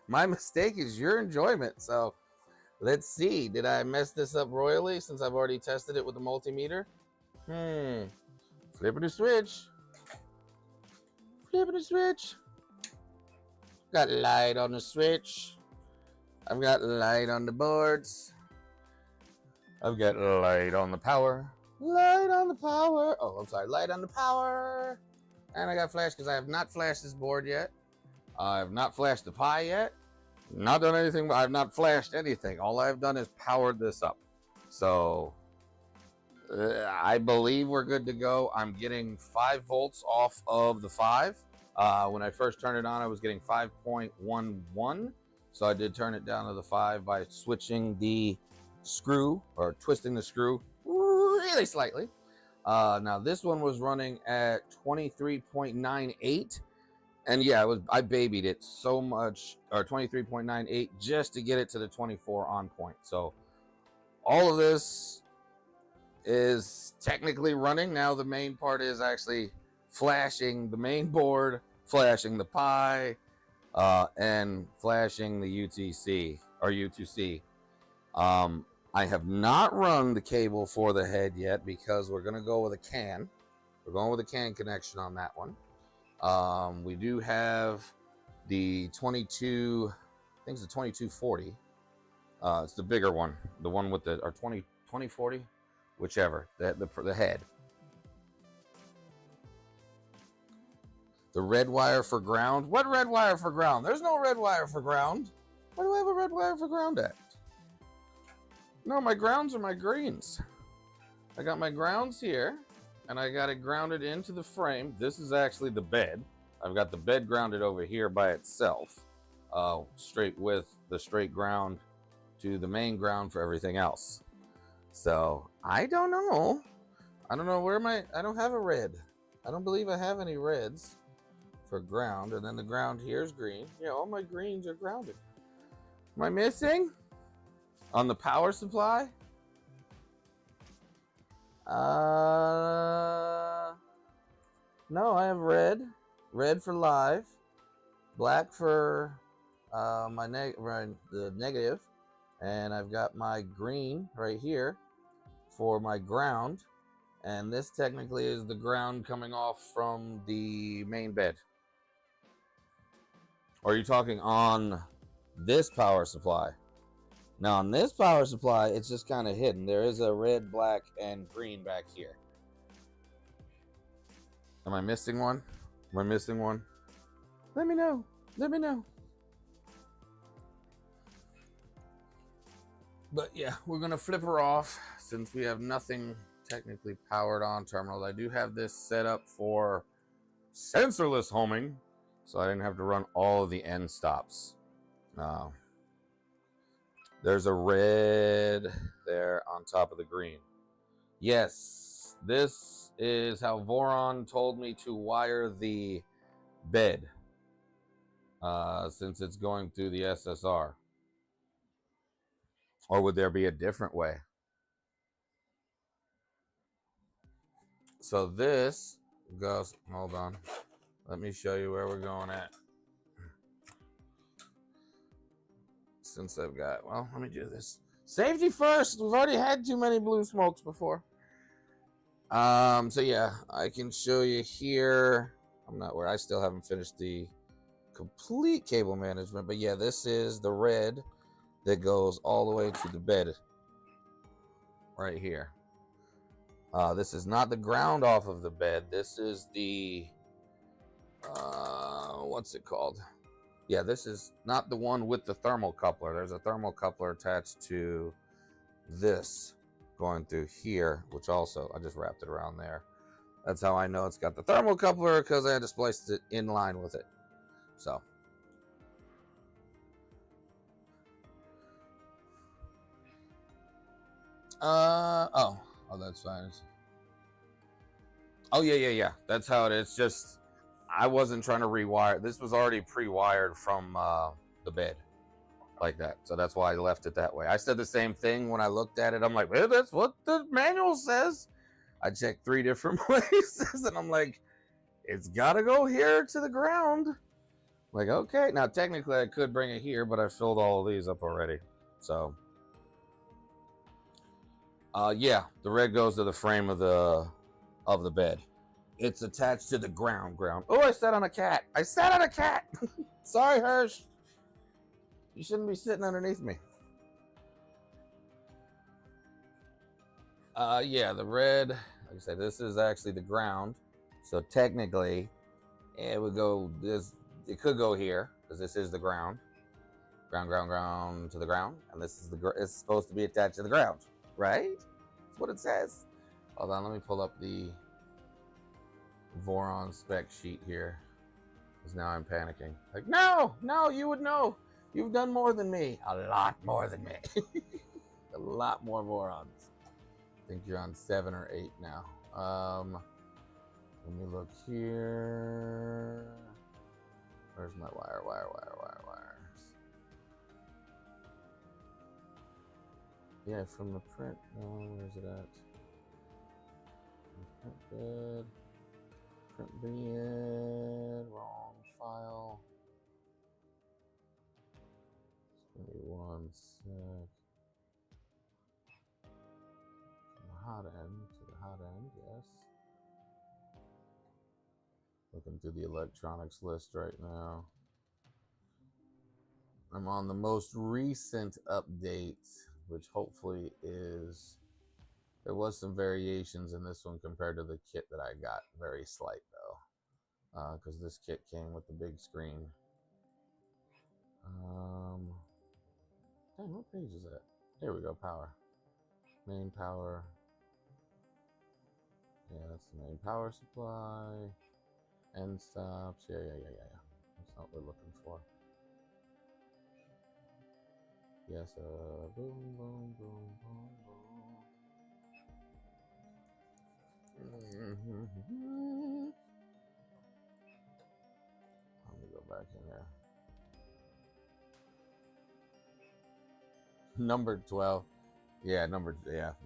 Speaker 1: my mistake is your enjoyment. So let's see, did I mess this up royally since I've already tested it with the multimeter? Flipping the switch. Flipping the switch. Got light on the switch. I've got light on the boards. I've got light on the power. Light on the power. Oh, I'm sorry. Light on the power. And I got flash because I have not flashed this board yet. I have not flashed the Pi yet. Not done anything. I've not flashed anything. All I've done is powered this up. So I believe we're good to go. I'm getting 5 volts off of the 5. When I first turned it on, I was getting 5.11. So I did turn it down to the 5 by switching the screw or twisting the screw really slightly. Now this one was running at 23.98. And yeah, I babied it so much, or 23.98, just to get it to the 24 on point. So all of this is technically running. Now the main part is actually flashing the main board, flashing the Pi, and flashing the UTC or U2C. I have not run the cable for the head yet because we're going to go with a CAN. We're going with a CAN connection on that one. We do have the 22, I think it's the 2240. It's the bigger one, the one with the, or 2040, whichever, the head. The red wire for ground. What red wire for ground? There's no red wire for ground. Where do I have a red wire for ground at? No, my grounds are my greens. I got my grounds here, and I got it grounded into the frame. This is actually the bed. I've got the bed grounded over here by itself, straight with the straight ground to the main ground for everything else. So I don't know. I don't know where I don't have a red. I don't believe I have any reds for ground. And then the ground here is green. Yeah, all my greens are grounded. Am I missing? On the power supply? No, I have red. Red for live. Black for the negative. And I've got my green right here for my ground. And this technically is the ground coming off from the main bed. Or are you talking on this power supply? Now on this power supply, it's just kind of hidden. There is a red, black, and green back here. Am I missing one? Am I missing one? Let me know. Let me know. But yeah, we're going to flip her off since we have nothing technically powered on terminals. I do have this set up for sensorless homing, so I didn't have to run all of the end stops. There's a red there on top of the green. Yes, this is how Voron told me to wire the bed, since it's going through the SSR. Or would there be a different way? So this goes, hold on. Let me show you where we're going at. Since I've got, well, let me do this. Safety first. We've already had too many blue smokes before. So yeah, I can show you here. I'm not where I still haven't finished the complete cable management, but yeah, this is the red that goes all the way to the bed right here. This is not the ground off of the bed. This is the what's it called? Yeah, this is not the one with the thermocoupler. There's a thermocoupler attached to this going through here, which also, I just wrapped it around there. That's how I know it's got the thermocoupler, because I had to splice it in line with it. So. Oh, that's fine. Oh yeah. That's how it is. Just I wasn't trying to rewire. This was already pre-wired from the bed, like that. So that's why I left it that way. I said the same thing when I looked at it. I'm like, well, that's what the manual says. I checked 3 different places, and I'm like, it's got to go here to the ground. Like, okay. Now technically, I could bring it here, but I filled all of these up already. So. Yeah, the red goes to the frame of the bed. It's attached to the ground. Oh, I sat on a cat. Sorry, Hirsch. You shouldn't be sitting underneath me. Yeah, the red, like I said, this is actually the ground. So technically, it would go this. It could go here because this is the ground. Ground to the ground, and this is it's supposed to be attached to the ground, right? That's what it says. Hold on, let me pull up the Voron spec sheet here, because now I'm panicking. Like, no, you would know. You've done more than me. A lot more than me. A lot more Vorons. I think you're on 7 or 8 now. Let me look here. Where's my wires? Yeah, from the print. Oh, where's it at? Print bed. Print bed. Wrong file. Just give me 1 sec. From the hot end to the hot end, yes. Looking through the electronics list right now. I'm on the most recent update, which hopefully is, there was some variations in this one compared to the kit that I got. Very slight though, because this kit came with the big screen. Dang, what page is that? There we go, power. Main power. Yeah, that's the main power supply. End stops. Yeah. That's not what we're looking for. Yes, boom. Let me go back in there. Number 12. Yeah,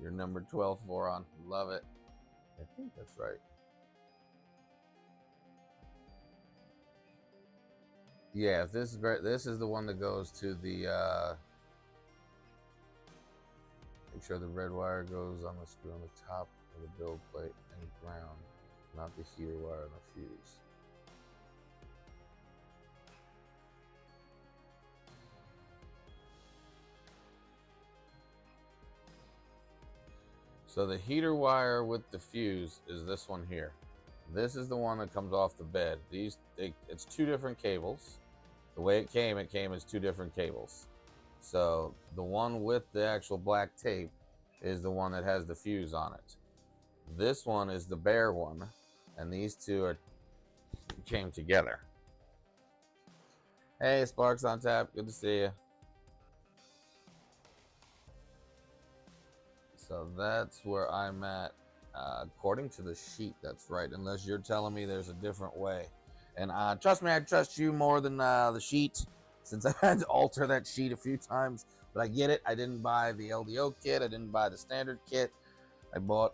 Speaker 1: you're number 12 Voron. Love it. I think that's right. Yeah, this is the one that goes to the make sure the red wire goes on the screw on the top of the build plate and ground, not the heater wire and the fuse. So the heater wire with the fuse is this one here. This is the one that comes off the bed. It's 2 different cables. The way it came as 2 different cables. So the one with the actual black tape is the one that has the fuse on it. This one is the bare one, and these 2 came together. Hey, Sparks on tap. Good to see you. So that's where I'm at. According to the sheet, that's right. Unless you're telling me there's a different way. And trust me, I trust you more than the sheet, since I've had to alter that sheet a few times. But I get it. I didn't buy the LDO kit. I didn't buy the standard kit. I bought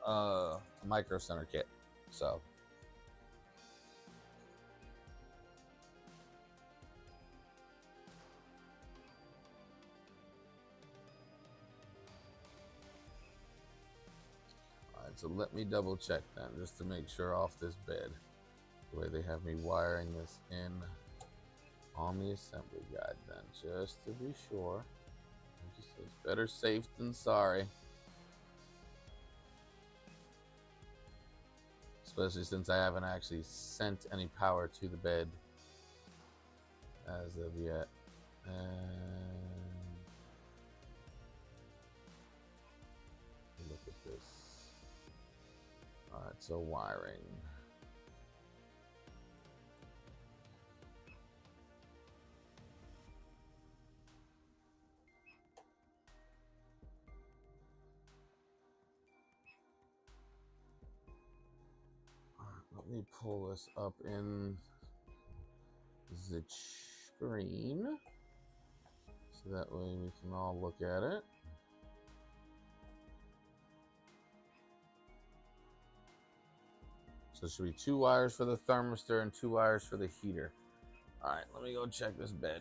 Speaker 1: a Micro Center kit. So. Alright, so let me double check then, just to make sure off this bed. The way they have me wiring this in on the assembly guide then, just to be sure. It's better safe than sorry. Especially since I haven't actually sent any power to the bed as of yet. And look at this. Alright, so wiring. Let me pull this up in the screen so that way we can all look at it. So there should be 2 wires for the thermistor and 2 wires for the heater. All right, let me go check this bed.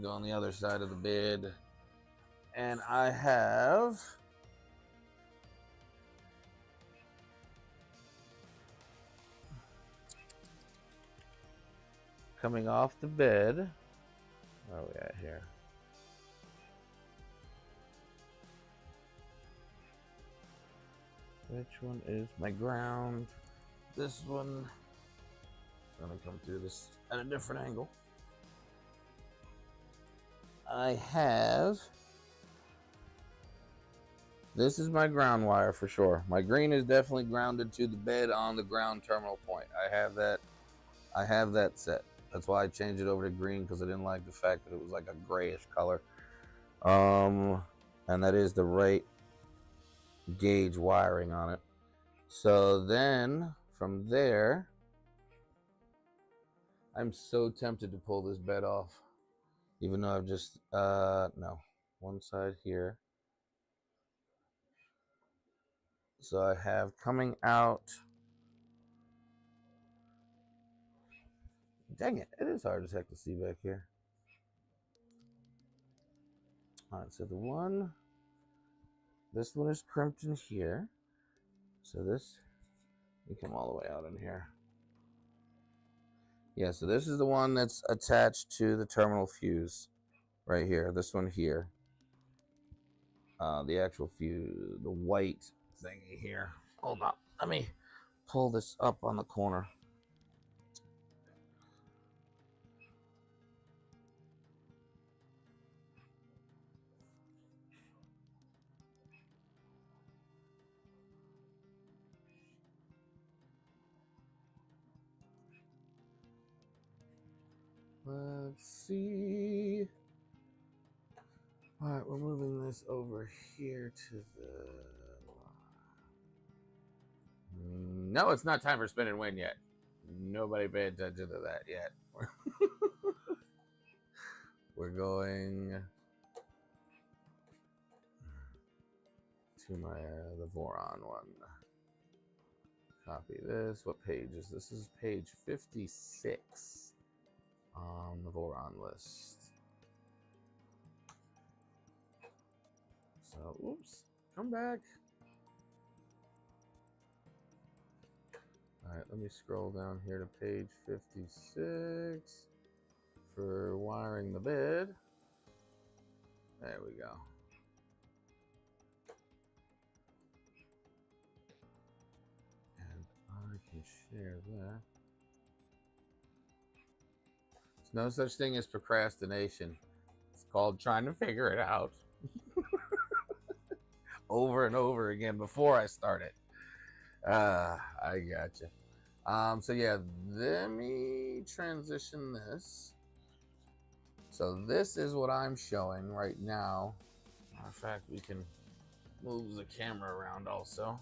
Speaker 1: Go on the other side of the bed, and I have coming off the bed. Where are we at here? Which one is my ground? This one. I'm gonna come through this at a different angle. I have. This is my ground wire for sure. My green is definitely grounded to the bed on the ground terminal point. I have that set. That's why I changed it over to green, because I didn't like the fact that it was like a grayish color. And that is the right gauge wiring on it. So then from there, I'm so tempted to pull this bed off, even though I've just no, one side here. So I have coming out. Dang it, it is hard as heck to see back here. All right, so this one is crimped in here. So this, we come all the way out in here. Yeah, so this is the one that's attached to the terminal fuse right here. This one here. The actual fuse, the white thingy here. Hold on, let me pull this up on the corner. Let's see. All right, we're moving this over here to the... No, it's not time for spin and win yet. Nobody pay attention to that yet. We're going to my the Voron one. Copy this. What page is this? This is page 56 on the Voron list. So, oops, come back. All right, let me scroll down here to page 56 for wiring the bed. There we go. And I can share that. There's no such thing as procrastination. It's called trying to figure it out. Over and over again before I start it. I gotcha. So yeah, let me transition this. So this is what I'm showing right now. Matter of fact, we can move the camera around also.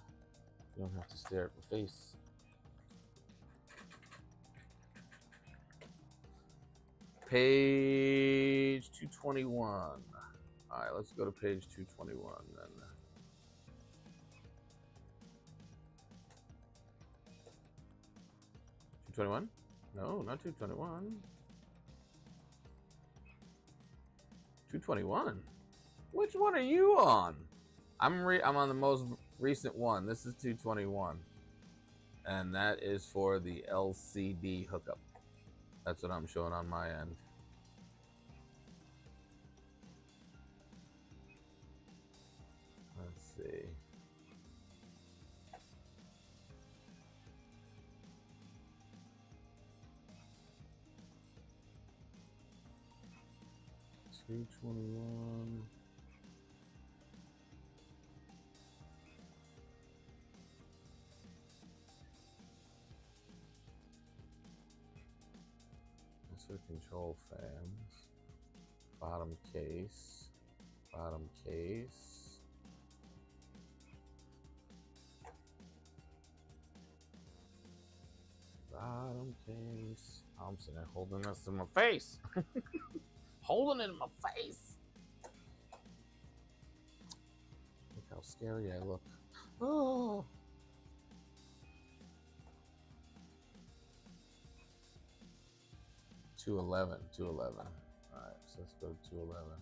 Speaker 1: You don't have to stare at the face. Page 221. All right, let's go to page 221 then. 221? No, not 221. 221. Which one are you on? I'm on the most recent one. This is 221. And that is for the LCD hookup. That's what I'm showing on my end. Let's see. $221. That's for control fans. Bottom case. Bottom case. bottom case. I'm sitting there holding this in my face. Holding it in my face. Look how scary I look. Oh. $211. All right, so let's go to 211.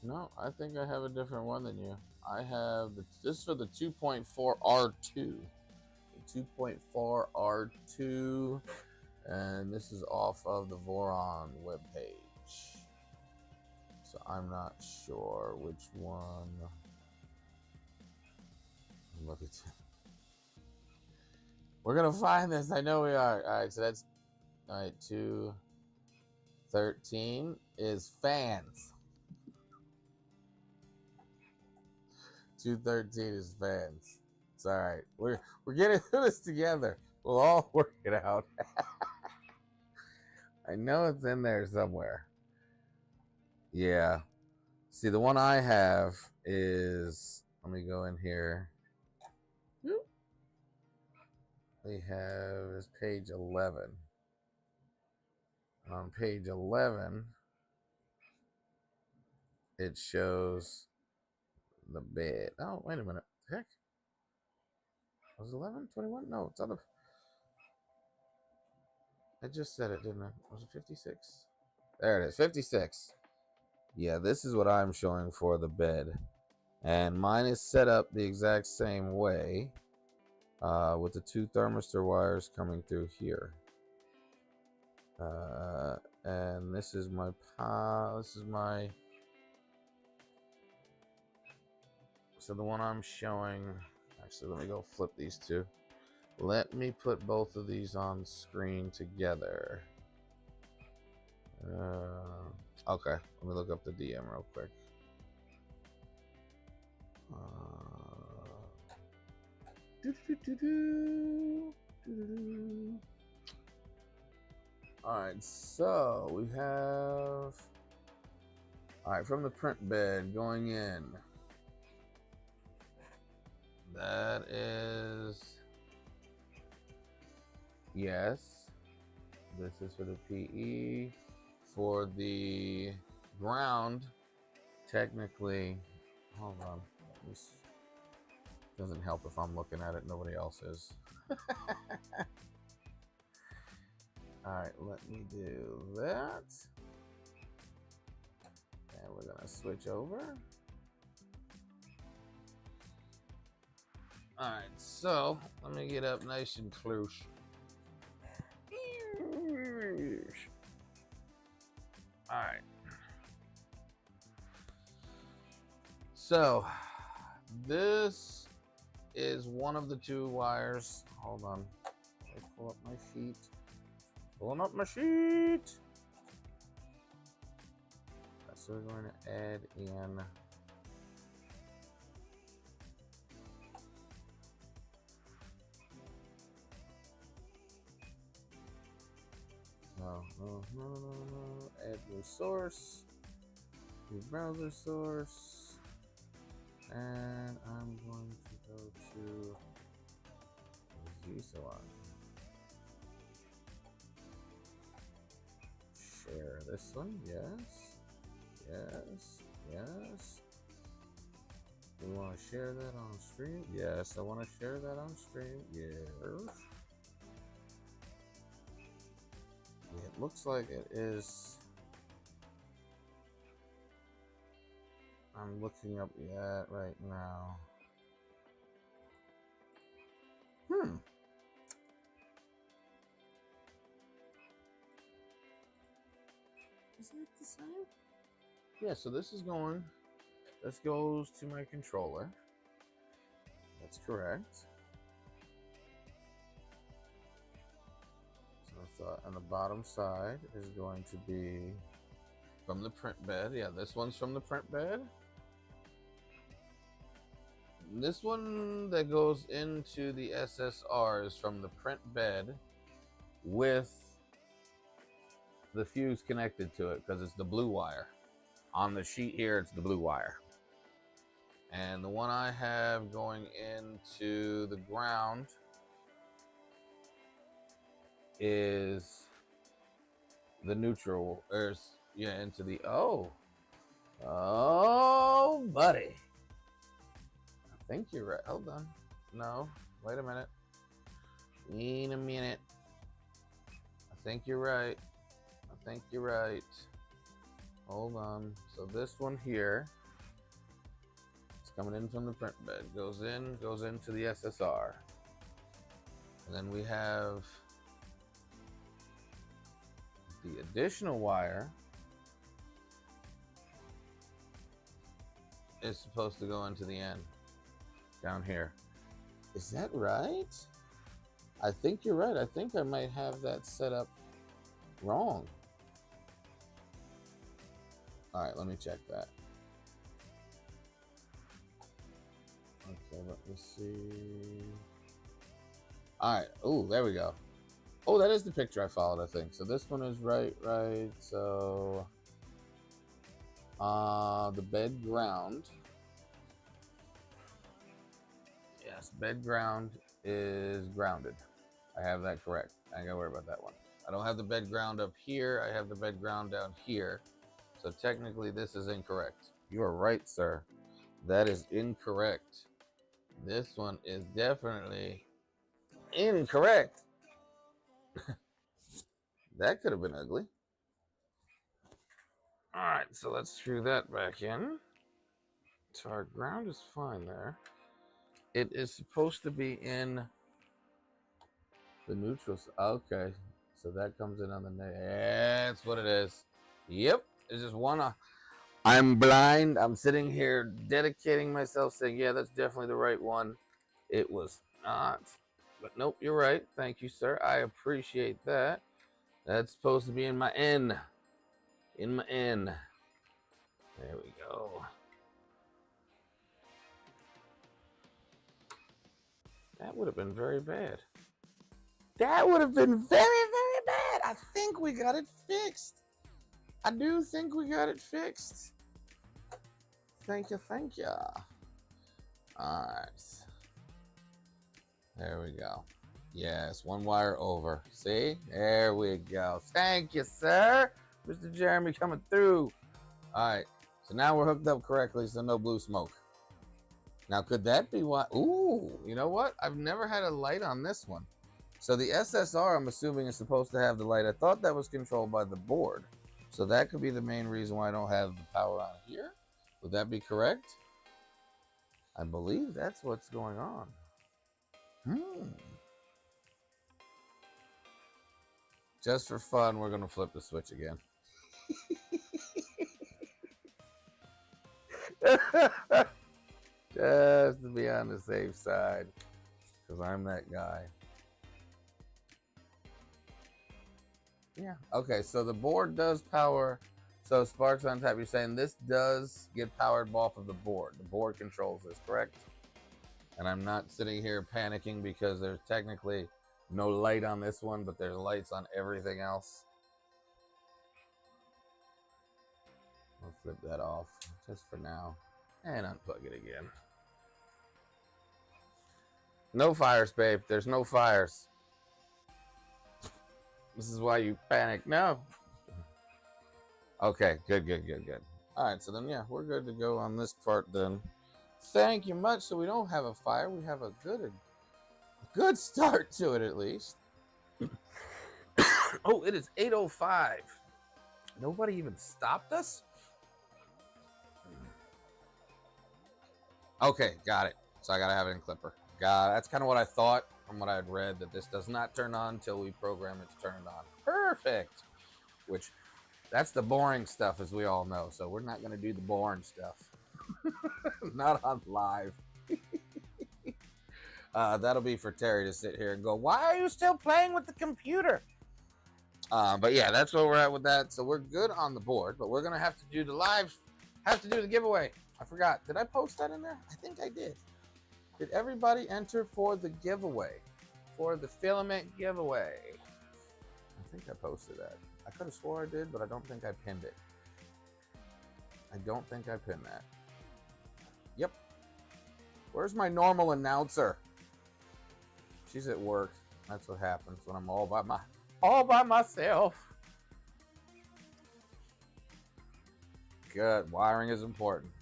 Speaker 1: No, I think I have a different one than you. I have this for the 2.4 R2. The 2.4 R2, and this is off of the Voron webpage. So I'm not sure which one. Look at you. We're gonna find this. I know we are. All right, so that's all right. 213 is fans. 213 is fans. It's all right. We're getting through this together. We'll all work it out. I know it's in there somewhere. Yeah. See, the one I have is. Let me go in here. We have is page 11. On page 11, it shows the bed. Oh, wait a minute. Heck. Was it 11? 21? No, it's on the. I just said it, didn't I? Was it 56? There it is, 56. Yeah, this is what I'm showing for the bed. And mine is set up the exact same way. With the 2 thermistor wires coming through here. And this is my so the one I'm showing, actually let me go flip these two. Let me put both of these on screen together. Okay, let me look up the DM real quick. Alright, so we have. Alright, from the print bed going in. That is. Yes. This is for the PE. For the ground, technically. Hold on. Doesn't help if I'm looking at it, nobody else is. Alright, let me do that. And we're gonna switch over. Alright, so let me get up nice and close. Alright. So this is one of the 2 wires. Hold on. Let me pull up my sheet. Pulling up my sheet. So we're going to add in. No. Add new source. New browser source. And I'm going to go to Voron. Share this one, yes. We want to share that on stream? Yes, I want to share that on stream. Yes. It looks like it is. I'm looking up that right now. Is that the same? Yeah, so this is going. This goes to my controller. That's correct. So on the bottom side is going to be from the print bed. Yeah, this one's from the print bed. This one that goes into the SSR is from the print bed with the fuse connected to it because it's the blue wire. On the sheet here, it's the blue wire. And the one I have going into the ground is the neutral, or yeah, into the, oh, buddy. I think you're right. Hold on. No, wait a minute. Wait a minute. I think you're right. I think you're right. Hold on. So this one here, it's coming in from the print bed, goes into the SSR. And then we have the additional wire is supposed to go into the end down here. Is that right? I think you're right. I think I might have that set up wrong. All right, let me check that. Okay, let me see. All right. Oh, there we go. Oh, that is the picture I followed, I think. So this one is right. So the bed ground. Yes, bed ground is grounded. I have that correct. I ain't gotta worry about that one. I don't have the bed ground up here. I have the bed ground down here. So technically this is incorrect. You are right, sir. That is incorrect. This one is definitely incorrect. That could have been ugly. All right, so let's screw that back in. So our ground is fine there. It is supposed to be in the neutral. Okay, so that comes in on the net. That's what it is. Yep, it's just one. I'm blind. I'm sitting here dedicating myself saying, yeah, that's definitely the right one. It was not. But nope, you're right. Thank you, sir. I appreciate that. That's supposed to be in my N. In my N. There we go. That would have been very bad. That would have been very, very bad. I think we got it fixed. I do think we got it fixed. Thank you, thank you. All right. There we go. Yes, one wire over. See? There we go. Thank you, sir. Mr. Jeremy coming through. All right. So now we're hooked up correctly, so no blue smoke. Now, could that be why? Ooh, you know what? I've never had a light on this one. So the SSR, I'm assuming, is supposed to have the light. I thought that was controlled by the board. So that could be the main reason why I don't have the power on here. Would that be correct? I believe that's what's going on. Just for fun, we're going to flip the switch again. Just to be on the safe side, because I'm that guy. Yeah. Okay, so the board does power. So Sparks on tap, you're saying this does get powered off of the board. The board controls this, correct? And I'm not sitting here panicking because there's technically no light on this one, but there's lights on everything else. I'll flip that off just for now and unplug it again. No fires, babe. There's no fires. This is why you panic. No. Okay, good. All right, so then, yeah, we're good to go on this part then. Thank you much. So we don't have a fire. We have a good start to it, at least. Oh, it is 8:05. Nobody even stopped us? Okay, got it. So I got to have it in Clipper. That's kind of what I thought from what I had read, that this does not turn on until we program it to turn it on. Perfect. Which, that's the boring stuff, as we all know. So we're not going to do the boring stuff. Not on live. That'll be for Terry to sit here and go, why are you still playing with the computer? But yeah, that's where we're at with that. So we're good on the board, but we're going to have to do the live, have to do the giveaway. I forgot. Did I post that in there? I think I did. Did everybody enter for the giveaway? For the filament giveaway? I think I posted that. I could have swore I did, but I don't think I pinned it. I don't think I pinned that. Yep. Where's my normal announcer? She's at work. That's what happens when I'm all by myself. Good. Wiring is important.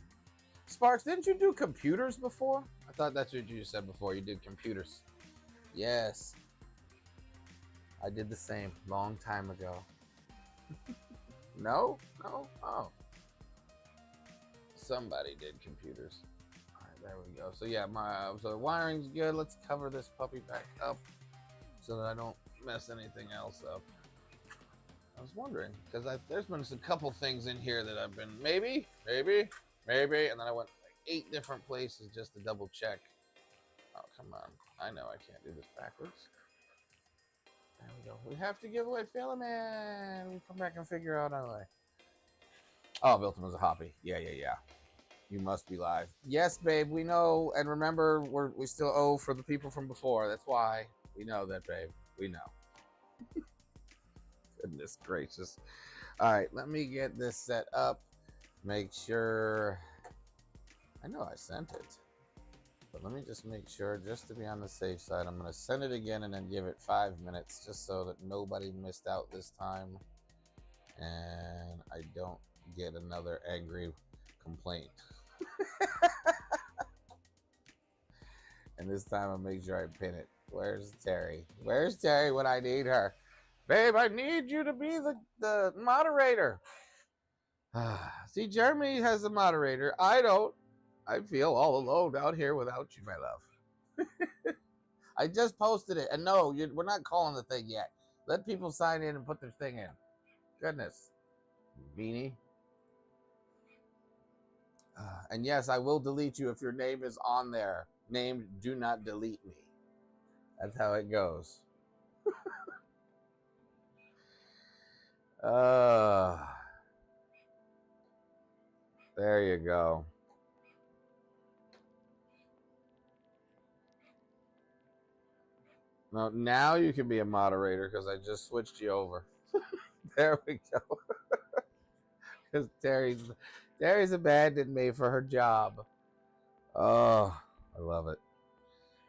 Speaker 1: Sparks, didn't you do computers before? I thought that's what you said before. You did computers. Yes. I did the same long time ago. No? No? Oh. Somebody did computers. All right, there we go. So yeah, so the wiring's good. Let's cover this puppy back up so that I don't mess anything else up. I was wondering, because there's been a couple things in here that I've been maybe, and then I went like 8 different places just to double check. Oh, come on. I know I can't do this backwards. There we go. We have to give away filament. We'll come back and figure out our way. Oh, Bilton was a hoppy. Yeah. You must be live. Yes, babe, we know. And remember, we still owe for the people from before. That's why. We know that, babe. We know. Goodness gracious. All right, let me get this set up. Make sure. I know I sent it. But let me just make sure, just to be on the safe side, I'm going to send it again and then give it 5 minutes just so that nobody missed out this time. And I don't get another angry complaint. And this time I'll make sure I pin it. Where's Terry? Where's Terry when I need her? Babe, I need you to be the moderator. See, Jeremy has a moderator. I don't. I feel all alone out here without you, my love. I just posted it. And no, we're not calling the thing yet. Let people sign in and put their thing in. Goodness. Beanie. And yes, I will delete you if your name is on there. Named Do Not Delete Me. That's how it goes. There you go. No, now you can be a moderator because I just switched you over. There we go. Because Terry's abandoned me for her job. Oh, I love it.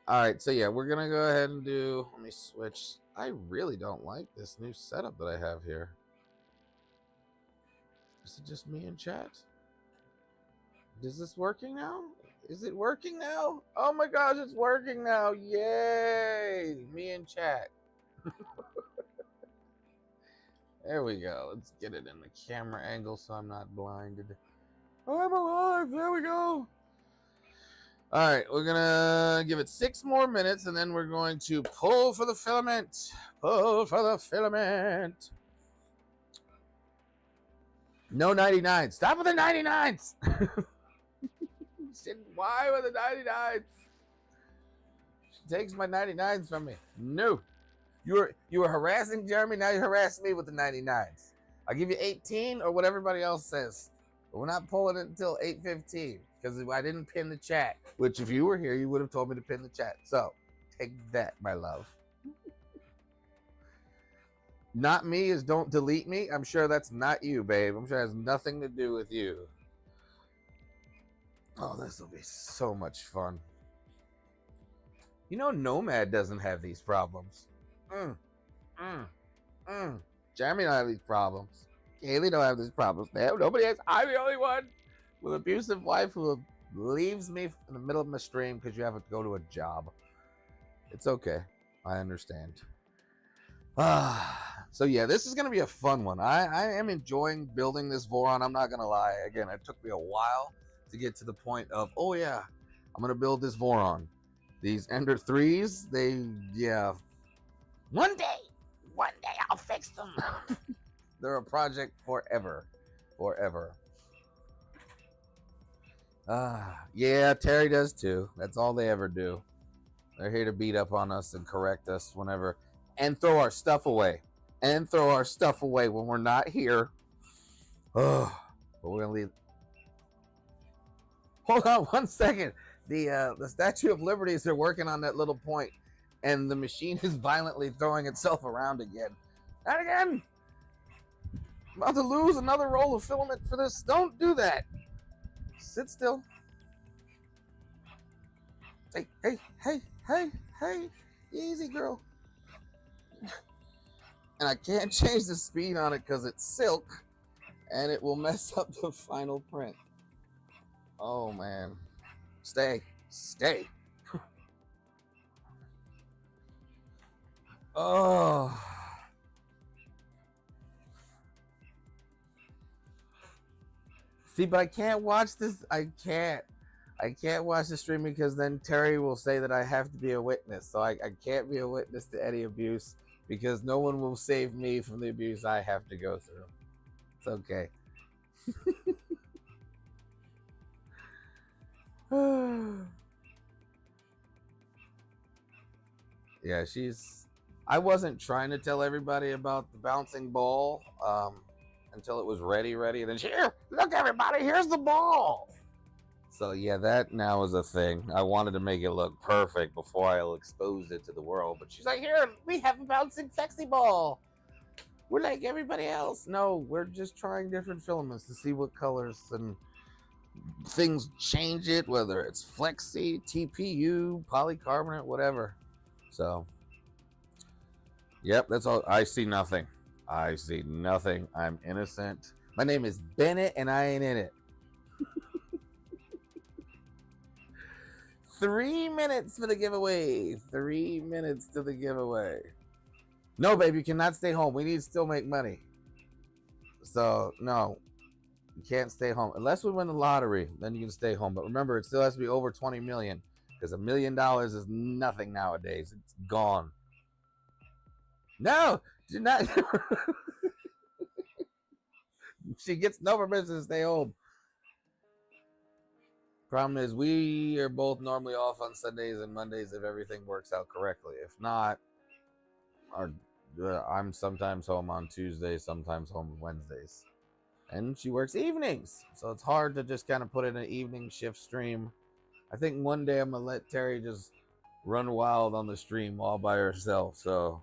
Speaker 1: All right, so yeah, we're gonna go ahead and do. Let me switch. I really don't like this new setup that I have here. Is it just me in chat? Is this working now? Is it working now? Oh my gosh, it's working now. Yay! Me in chat. There we go. Let's get it in the camera angle so I'm not blinded. Oh, I'm alive. There we go. All right, we're going to give it 6 more minutes, and then we're going to pull for the filament. Pull for the filament. No 99. Stop with the 99s. Why with the 99s? She takes my 99s from me. No. You were harassing Jeremy. Now you harass me with the 99s. I'll give you 18 or what everybody else says. But we're not pulling it until 8:15 because I didn't pin the chat. Which if you were here, you would have told me to pin the chat. So take that, my love. Not me is don't delete me. I'm sure that's not you, babe. I'm sure it has nothing to do with you. Oh, this will be so much fun. You know, Nomad doesn't have these problems. Jeremy don't have these problems. Haley don't have these problems. Nobody has. I'm the only one with an abusive wife who leaves me in the middle of my stream because you have to go to a job. It's okay. I understand. So yeah, this is going to be a fun one. I am enjoying building this Voron. I'm not going to lie. Again, it took me a while to get to the point of, oh yeah, I'm going to build this Voron. These Ender 3s, yeah. One day I'll fix them. They're a project forever. Yeah, Terry does too. That's all they ever do. They're here to beat up on us and correct us whenever, and throw our stuff away. And throw our stuff away when we're not here. Oh, but we're gonna leave. Hold on 1 second. The Statue of Liberty is they're working on that little point, and the machine is violently throwing itself around again. Not again. I'm about to lose another roll of filament for this. Don't do that. Sit still. Hey, hey, hey, hey, hey. Easy, girl. And I can't change the speed on it because it's silk and it will mess up the final print. Oh, man. Stay. Stay. Oh. See, but I can't watch this. I can't watch the stream because then Terry will say that I have to be a witness. So I can't be a witness to any abuse because no one will save me from the abuse I have to go through. It's okay. Yeah, I wasn't trying to tell everybody about the bouncing ball until it was ready. And then here, look, everybody, here's the ball. So yeah, that now is a thing. I wanted to make it look perfect before I exposed it to the world. But she's like, here, we have a bouncing sexy ball. We're like everybody else. No, we're just trying different filaments to see what colors and things change it, whether it's flexi, TPU, polycarbonate, whatever. So, yep, that's all. I see nothing. I see nothing. I'm innocent. My name is Bennett, and I ain't in it. 3 minutes for the giveaway. 3 minutes to the giveaway. No, babe, you cannot stay home. We need to still make money. So, no. You can't stay home. Unless we win the lottery, then you can stay home. But remember, it still has to be over 20 million. Because $1 million is nothing nowadays. It's gone. No! Do not. She gets no permission to stay home. Problem is, we are both normally off on Sundays and Mondays if everything works out correctly. If not, I'm sometimes home on Tuesdays, sometimes home on Wednesdays. And she works evenings, so it's hard to just kind of put in an evening shift stream. I think one day I'm going to let Terry just run wild on the stream all by herself. So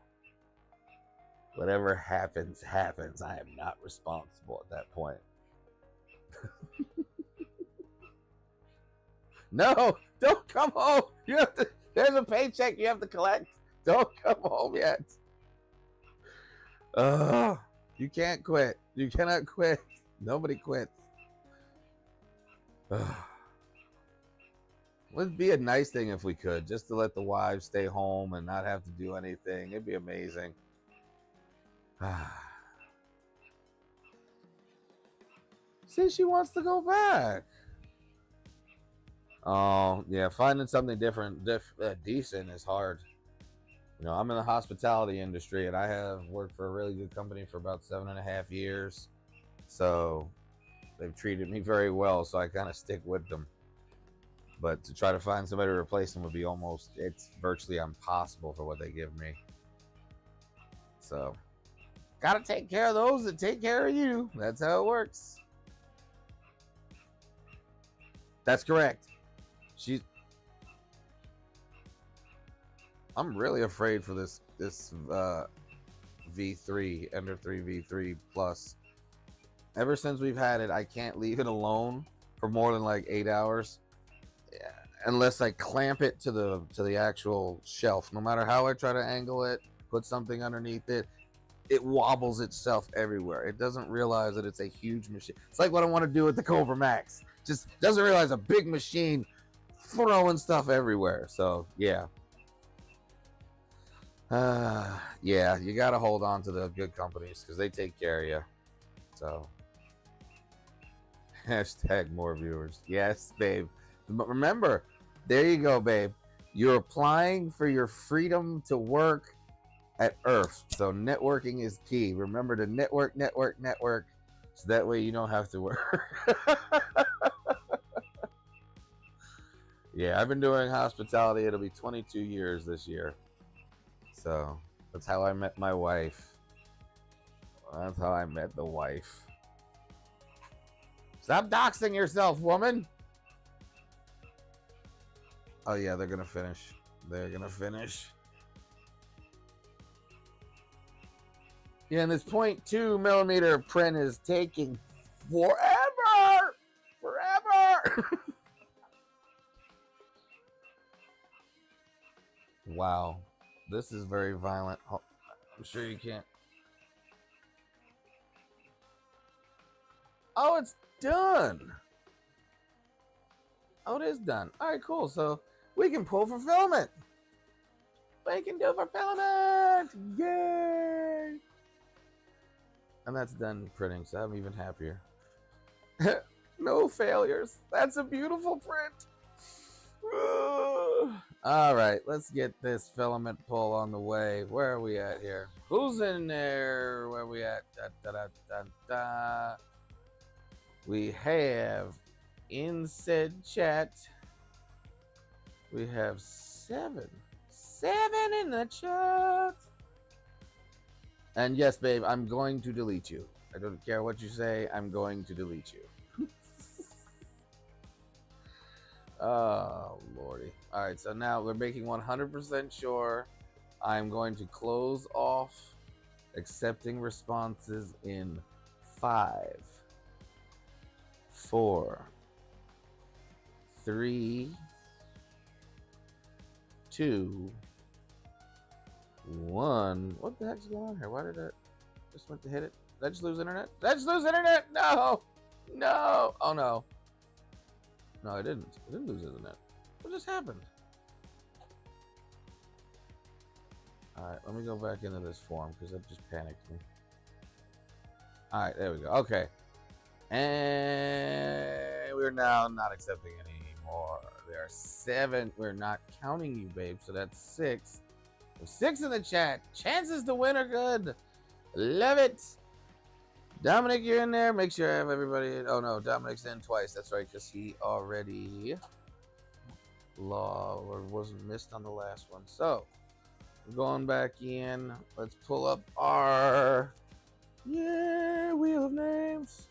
Speaker 1: whatever happens, happens. I am not responsible at that point. No, don't come home. You have to. There's a paycheck you have to collect. Don't come home yet. You can't quit. You cannot quit. Nobody quits. Would be a nice thing if we could, just to let the wives stay home and not have to do anything. It'd be amazing. See, she wants to go back. Oh, yeah, finding something different, decent is hard. You know, I'm in the hospitality industry, and I have worked for a really good company for about 7.5 years. So they've treated me very well, so I kind of stick with them. But to try to find somebody to replace them would be it's virtually impossible for what they give me. So, gotta take care of those that take care of you. That's how it works. That's correct. I'm really afraid for this V3, Ender 3 V3 Plus. Ever since we've had it, I can't leave it alone for more than like 8 hours, unless I clamp it to the actual shelf. No matter how I try to angle it, put something underneath it, it wobbles itself everywhere. It doesn't realize that it's a huge machine. It's like what I want to do with the Cobra Max. Just doesn't realize a big machine throwing stuff everywhere. So yeah. Yeah, you got to hold on to the good companies because they take care of you. So, hashtag more viewers. Yes, babe. But remember, there you go, babe. You're applying for your freedom to work at ERRF. So networking is key. Remember to network. So that way you don't have to work. Yeah, I've been doing hospitality. It'll be 22 years this year. So that's how I met my wife. That's how I met the wife. Stop doxing yourself, woman. Oh yeah, they're gonna finish. They're gonna finish. Yeah, and this 0.2 millimeter print is taking forever. wow. This is very violent. Oh, I'm sure you can't. Oh, it's done. Oh, it is done. All right, cool. So we can pull for filament. We can do for filament. Yay! And that's done printing, so I'm even happier. No failures. That's a beautiful print. All right, let's get this filament pull on the way. Where are we at here? Who's in there? Where are we at? Da, da, da, da, da. We have in said chat. We have 7 in the chat. And yes, babe, I'm going to delete you. I don't care what you say. I'm going to delete you. Oh, lordy. All right, so now we're making 100% sure I'm going to close off accepting responses in 5, 4, 3, 2, 1. What the heck's going on here? Why did it just went to hit it? Did I just lose internet? Did I just lose internet? No! No! Oh no. No, I didn't. I didn't lose internet. What just happened? Alright, let me go back into this form because that just panicked me. Alright, there we go. Okay. And we're now not accepting anymore. There are 7. We're not counting you, babe. So that's 6. There's 6 in the chat. Chances to win are good. Love it. Dominic, you're in there. Make sure I have everybody in. Oh no, Dominic's in twice. That's right, because he already wasn't missed on the last one. So we're going back in. Let's pull up our Wheel of Names.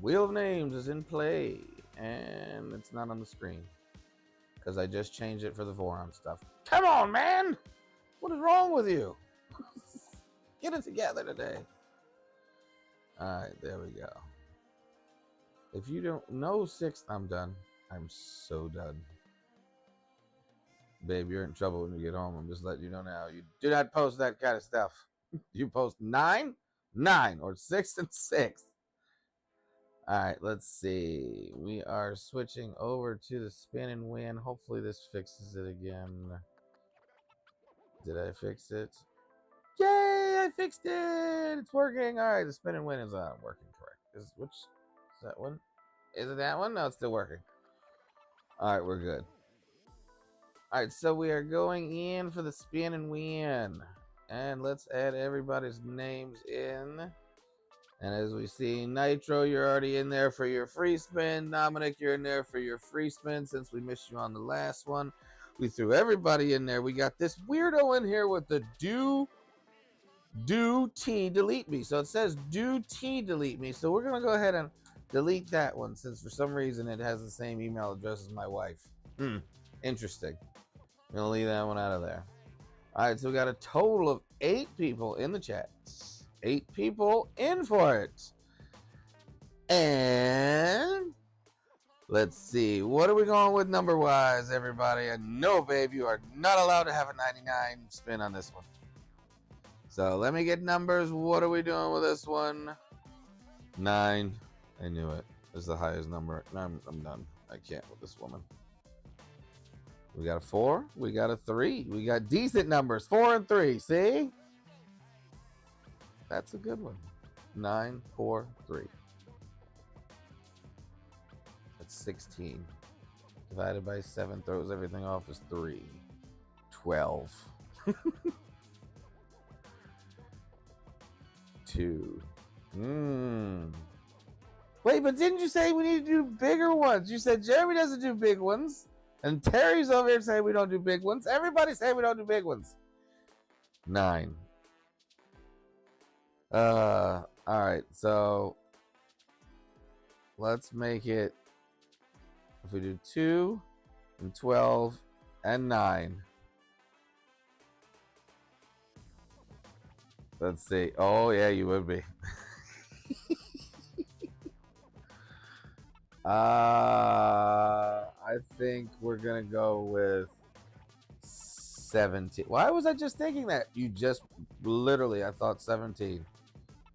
Speaker 1: Wheel of Names is in play, and it's not on the screen because I just changed it for the Voron stuff. Come on, man! What is wrong with you? Get it together today. Alright, there we go. If you don't know 6, I'm done. I'm so done. Babe, you're in trouble when you get home. I'm just letting you know now. You do not post that kind of stuff. You post 9, or 6 and 6. Alright, let's see. We are switching over to the spin and win. Hopefully this fixes it again. Did I fix it? Yay, I fixed it. It's working. All right, the spin and win is working correct. Is that one? Is it that one? No, it's still working. All right, we're good. All right, so we are going in for the spin and win. And let's add everybody's names in. And as we see, Nitro, you're already in there for your free spin. Dominic, you're in there for your free spin since we missed you on the last one. We threw everybody in there. We got this weirdo in here with the do T delete me. So it says do T delete me. So we're going to go ahead and delete that one since for some reason it has the same email address as my wife. Interesting. I'm going to leave that one out of there. All right, so we got a total of 8 people in the chat. 8 people in for it. And let's see. What are we going with number-wise, everybody? And no, babe, you are not allowed to have a 99 spin on this one. So let me get numbers. What are we doing with this one? 9. I knew it. This is the highest number. I'm done. I can't with this woman. We got a 4. We got a 3. We got decent numbers. 4 and 3. See? That's a good one. 9, 4, 3. That's 16. Divided by 7 throws everything off as 3. 12. 2. Wait, but didn't you say we need to do bigger ones? You said Jeremy doesn't do big ones. And Terry's over here saying we don't do big ones. Everybody saying we don't do big ones. 9. All right, so let's make it, if we do 2 and 12 and 9. Let's see. Oh yeah, you would be. I think we're gonna go with 17. Why was I just thinking that? You just literally, I thought 17.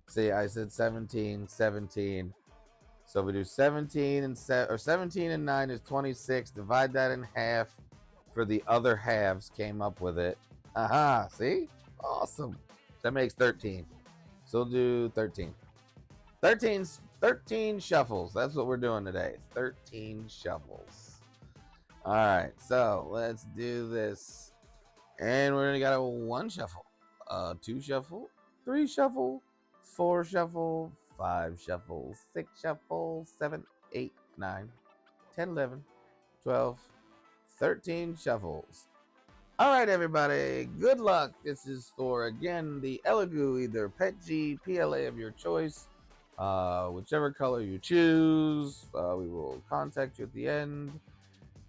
Speaker 1: See, I said 17, 17. So we do 17 and 17 and 9 is 26. Divide that in half for the other halves. Came up with it. Aha, see? Awesome. That makes 13. So we'll do 13. 13 shuffles. That's what we're doing today. 13 shuffles. All right, so let's do this. And we're gonna got a 1 shuffle, 2 shuffle, 3 shuffle, 4 shuffle, 5 shuffle, 6 shuffle, 7, 8, 9, 10, 11, 12, 13 shuffles. All right, everybody, good luck. This is for, again, the Elegoo, either PETG, PLA of your choice, whichever color you choose. We will contact you at the end.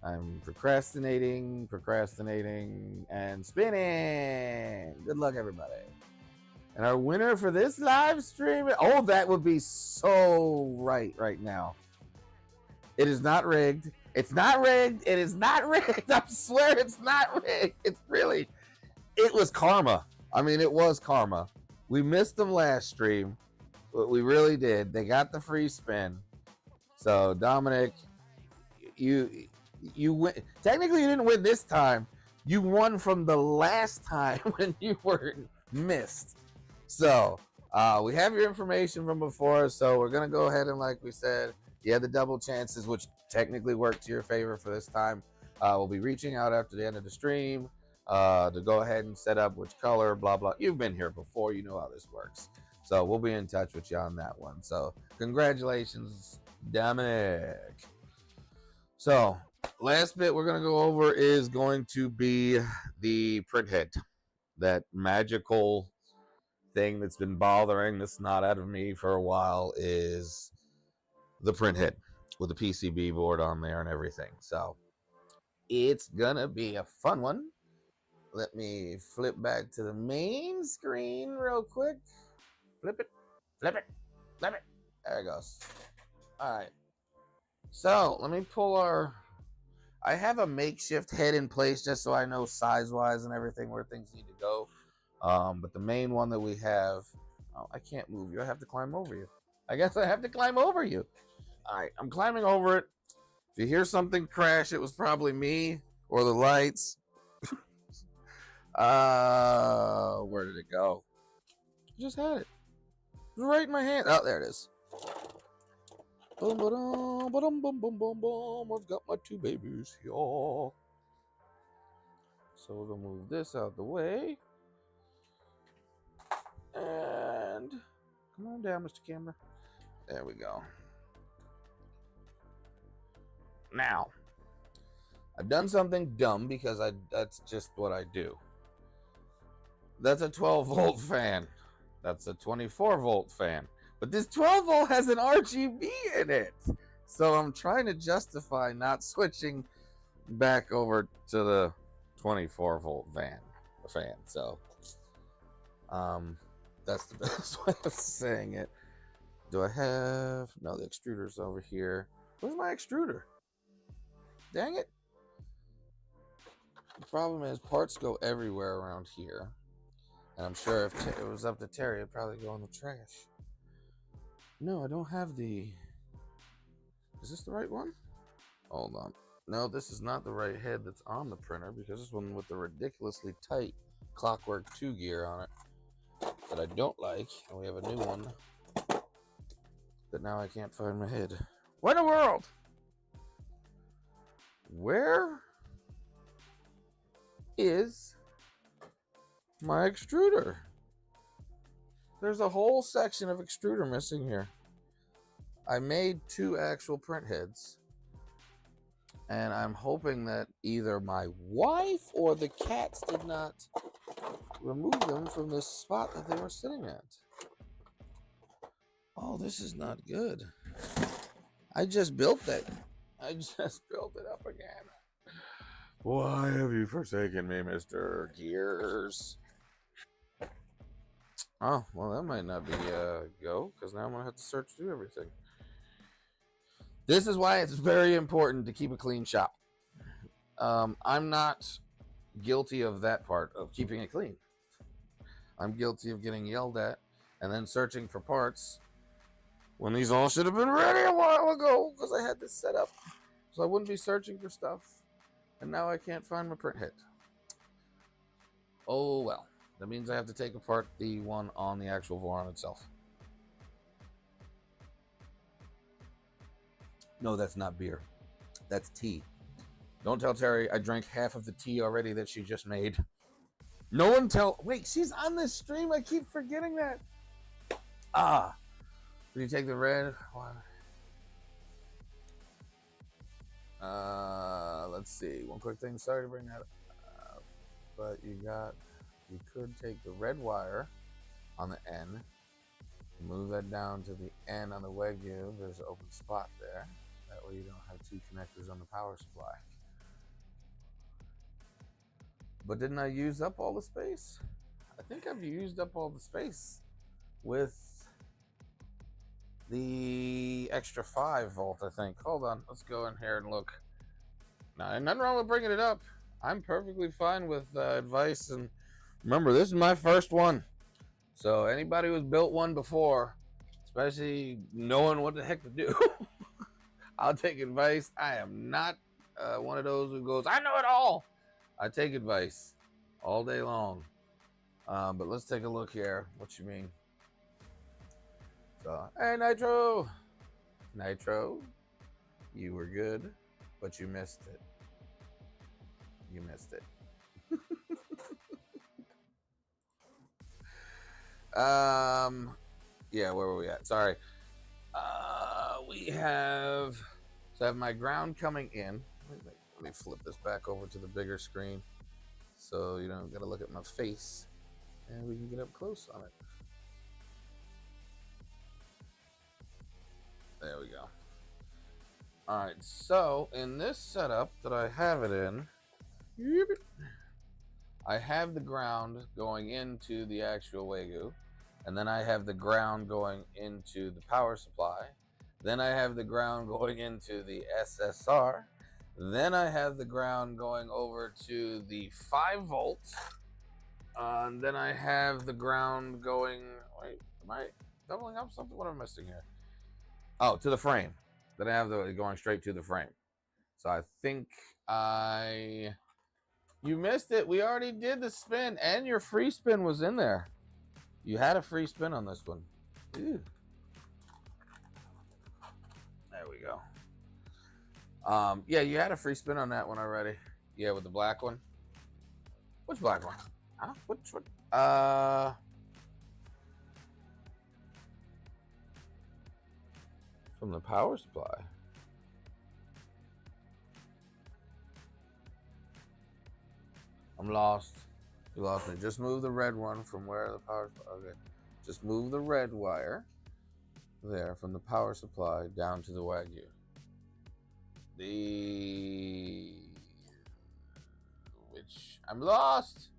Speaker 1: I'm procrastinating, and spinning. Good luck, everybody. And our winner for this live stream, oh, that would be so right now. It is not rigged. It's not rigged. It is not rigged. I swear it's not rigged. It's really, it was karma. I mean, it was karma. We missed them last stream, but we really did. They got the free spin. So Dominic, you win. Technically, you didn't win this time. You won from the last time when you were missed. So we have your information from before. So we're gonna go ahead and, like we said, you had the double chances, which technically worked to your favor for this time. We'll be reaching out after the end of the stream to go ahead and set up which color, blah blah. You've been here before. You know how this works. So we'll be in touch with you on that one. So congratulations, Dominic. So last bit we're going to go over is going to be the print head. That magical thing that's been bothering the snot out of me for a while is the print head with the PCB board on there and everything. So it's going to be a fun one. Let me flip back to the main screen real quick. Flip it, flip it, flip it. There it goes. All right. So let me pull our... I have a makeshift head in place just so I know size-wise and everything where things need to go. But the main one that we have... Oh, I can't move you. I have to climb over you. I guess I have to climb over you. All right, I'm climbing over it. If you hear something crash, it was probably me or the lights. Where did it go? I just had it. It was right in my hand. Oh, there it is. Boom, boom, boom, boom, boom, boom, boom. I've got my 2 babies here. So we're gonna move this out the way. And come on down, Mr. Camera. There we go. Now, I've done something dumb because that's just what I do. That's a 12-volt fan. That's a 24-volt fan. But this 12-volt has an RGB in it. So I'm trying to justify not switching back over to the 24-volt fan. So that's the best way of saying it. Do I have... No, the extruder's over here. Where's my extruder? Dang it. The problem is parts go everywhere around here. And I'm sure if it was up to Terry, it'd probably go in the trash. No, I don't have the... Is this the right one? Hold on. No, this is not the right head that's on the printer because this one with the ridiculously tight Clockwork 2 gear on it that I don't like. And we have a new one that now I can't find my head. What in the world? Where is my extruder? There's a whole section of extruder missing here. I made 2 actual print heads. And I'm hoping that either my wife or the cats did not remove them from the spot that they were sitting at. Oh, this is not good. I just built that. I just built it up again. Why have you forsaken me, Mr. Gears? Oh, well, that might not be go, because now I'm going to have to search through everything. This is why it's very important to keep a clean shop. I'm not guilty of that part of keeping it clean. I'm guilty of getting yelled at and then searching for parts when these all should have been ready a while ago because I had this set up so I wouldn't be searching for stuff. And now I can't find my print head. Oh well. That means I have to take apart the one on the actual Voron itself. No, that's not beer. That's tea. Don't tell Terry I drank half of the tea already that she just made. No one tell... Wait, she's on this stream. I keep forgetting that. Ah. Will you take the red one? Let's see. One quick thing. Sorry to bring that up. But you could take the red wire on the end. Move that down to the end on the Wagyu. There's an open spot there. That way you don't have two connectors on the power supply. But didn't I use up all the space? I think I've used up all the space with the extra 5 volt, I think. Hold on, let's go in here and look. Now, nothing wrong with bringing it up. I'm perfectly fine with advice. And remember, this is my first one. So anybody who's built one before, especially knowing what the heck to do, I'll take advice. I am not one of those who goes, I know it all. I take advice all day long. But let's take a look here. What you mean? So, hey, Nitro. Nitro, you were good, but you missed it. You missed it. Yeah, where were we at? Sorry. So I have my ground coming in. Let me flip this back over to the bigger screen so you don't gotta look at my face and we can get up close on it. There we go. All right, so in this setup that I have it in, I have the ground going into the actual Wagyu, and then I have the ground going into the power supply. Then I have the ground going into the SSR. Then I have the ground going over to the 5 volt. And then I have the ground going, wait, am I doubling up something? What am I missing here? Oh, to the frame. Then I have the going straight to the frame. So I think you missed it. We already did the spin, and your free spin was in there. You had a free spin on this one. Ew. There we go. Yeah, you had a free spin on that one already. Yeah, with the black one. Which black one? Huh? Which one? From the power supply. I'm lost. You lost me. Just move the red one from where the power supply. Okay. Just move the red wire there from the power supply down to the Wagyu. Which I'm lost.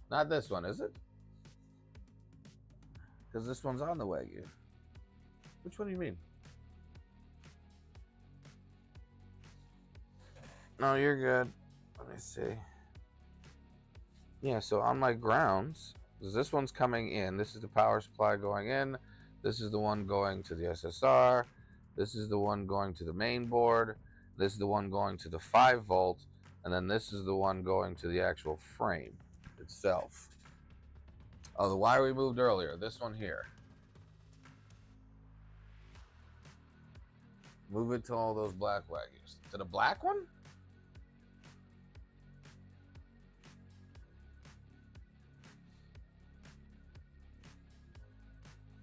Speaker 1: Not this one, is it? Because this one's on the Wagyu. Which one do you mean? No, you're good. Let me see. Yeah, so on my grounds, this one's coming in. This is the power supply going in. This is the one going to the SSR. This is the one going to the main board. This is the one going to the 5 volt. And then this is the one going to the actual frame itself. Oh, the wire we moved earlier. This one here. Move it to all those black Wagyus. To the black one?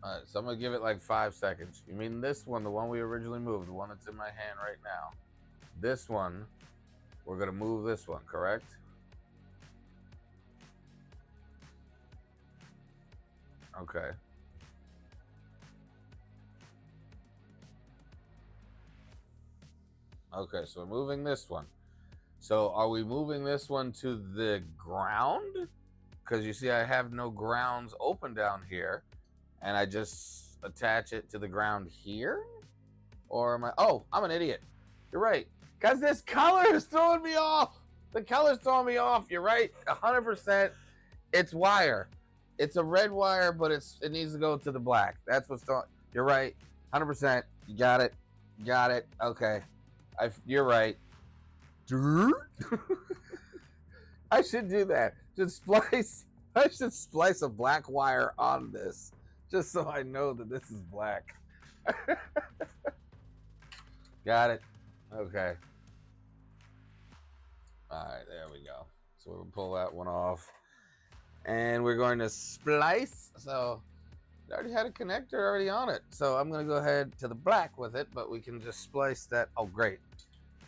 Speaker 1: Alright, so I'm going to give it like 5 seconds. You mean this one, the one we originally moved, the one that's in my hand right now. This one, we're going to move this one, correct? Okay. Okay, so we're moving this one. So are we moving this one to the ground? Because you see I have no grounds open down here. And I just attach it to the ground here? Or am I... Oh, I'm an idiot. You're right. Because this color is throwing me off. The color's throwing me off. You're right, 100%. It's wire. It's a red wire, but it needs to go to the black. That's what's throwing. You're right, 100%. You got it. Got it. Okay. You're right. I should do that. I should splice a black wire on this, just so I know that this is black. Got it. Okay. All right, there we go. So we'll pull that one off. And we're going to splice. So I already had a connector already on it. So I'm going to go ahead to the black with it, but we can just splice that. Oh, great.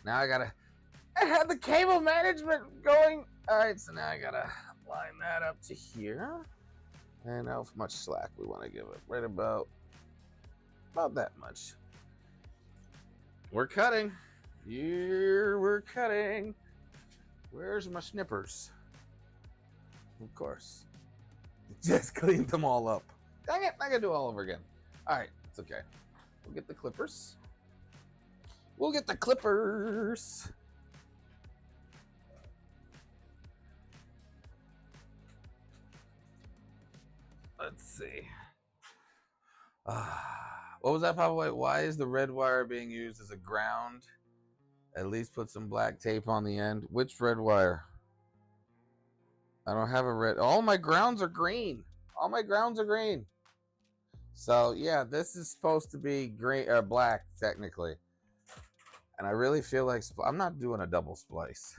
Speaker 1: Now I had the cable management going. All right, so now I got to line that up to here. And how much slack we want to give it? Right about that much. We're cutting. Here we're cutting. Where's my snippers? Of course. Just cleaned them all up. Dang it, I gotta do it all over again. All right, it's okay. We'll get the clippers. We'll get the clippers. Let's see. What was that, Papa? Why is the red wire being used as a ground? At least put some black tape on the end. Which red wire? I don't have a red. All my grounds are green. All my grounds are green. So yeah, this is supposed to be green or black technically. And I really feel like I'm not doing a double splice.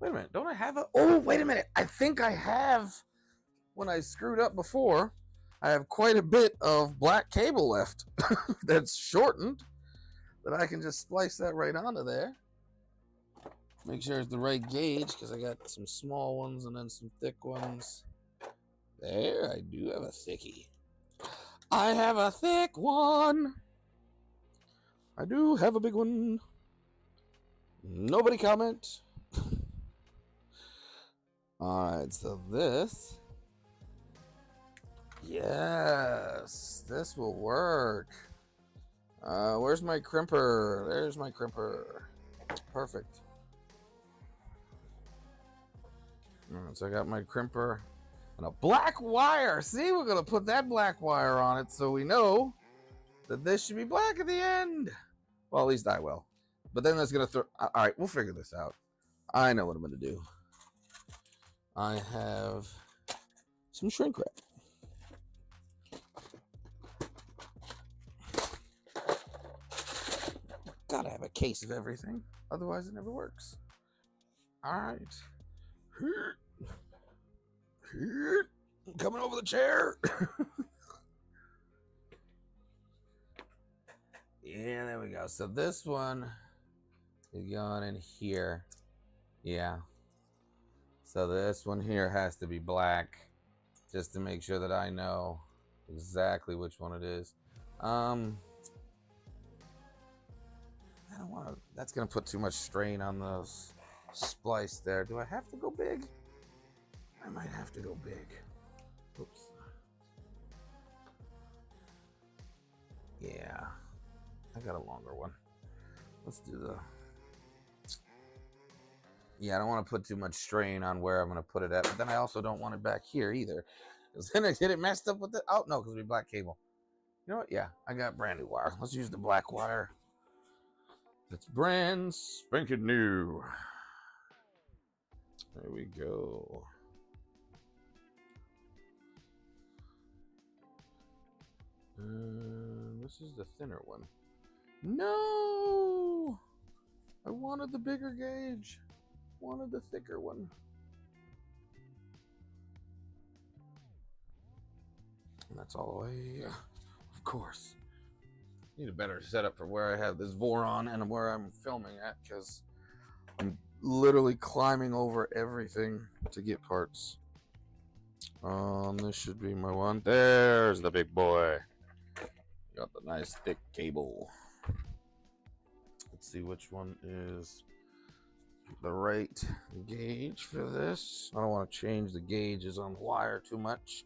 Speaker 1: Wait a minute, don't I have a? Oh, wait a minute. I think I have. When I screwed up before, I have quite a bit of black cable left that's shortened. That I can just splice that right onto there. Make sure it's the right gauge because I got some small ones and then some thick ones. There, I do have a thickie. I have a thick one. I do have a big one. Nobody comment. Alright, so this. Yes, this will work. Where's my crimper? There's my crimper. Perfect. Alright, so I got my crimper and a black wire. See, we're gonna put that black wire on it so we know that this should be black at the end. Well, at least I will. But then that's gonna throw. All right, we'll figure this out. I know what I'm gonna do. I have some shrink wrap. Gotta have a case of everything, otherwise it never works. All right. Coming over the chair. Yeah, there we go. So this one is going in here. Yeah. So this one here has to be black, just to make sure that I know exactly which one it is. I don't want to. That's gonna put too much strain on those splice there. Do I have to go big? I might have to go big. Oops. Yeah, I got a longer one. Let's do the. Yeah, I don't want to put too much strain on where I'm going to put it at, but then I also don't want it back here either. Because then I get it messed up with it. Oh, no, because we black cable. You know what? Yeah, I got brand new wire. Let's use the black wire. It's brand spanking new. There we go. This is the thinner one. No! I wanted the bigger gauge. Wanted the thicker one. And that's all the way, of course. Need a better setup for where I have this Voron and where I'm filming at, because I'm literally climbing over everything to get parts. This should be my one. There's the big boy. Got the nice thick cable. Let's see which one is the right gauge for this. I don't want to change the gauges on the wire too much.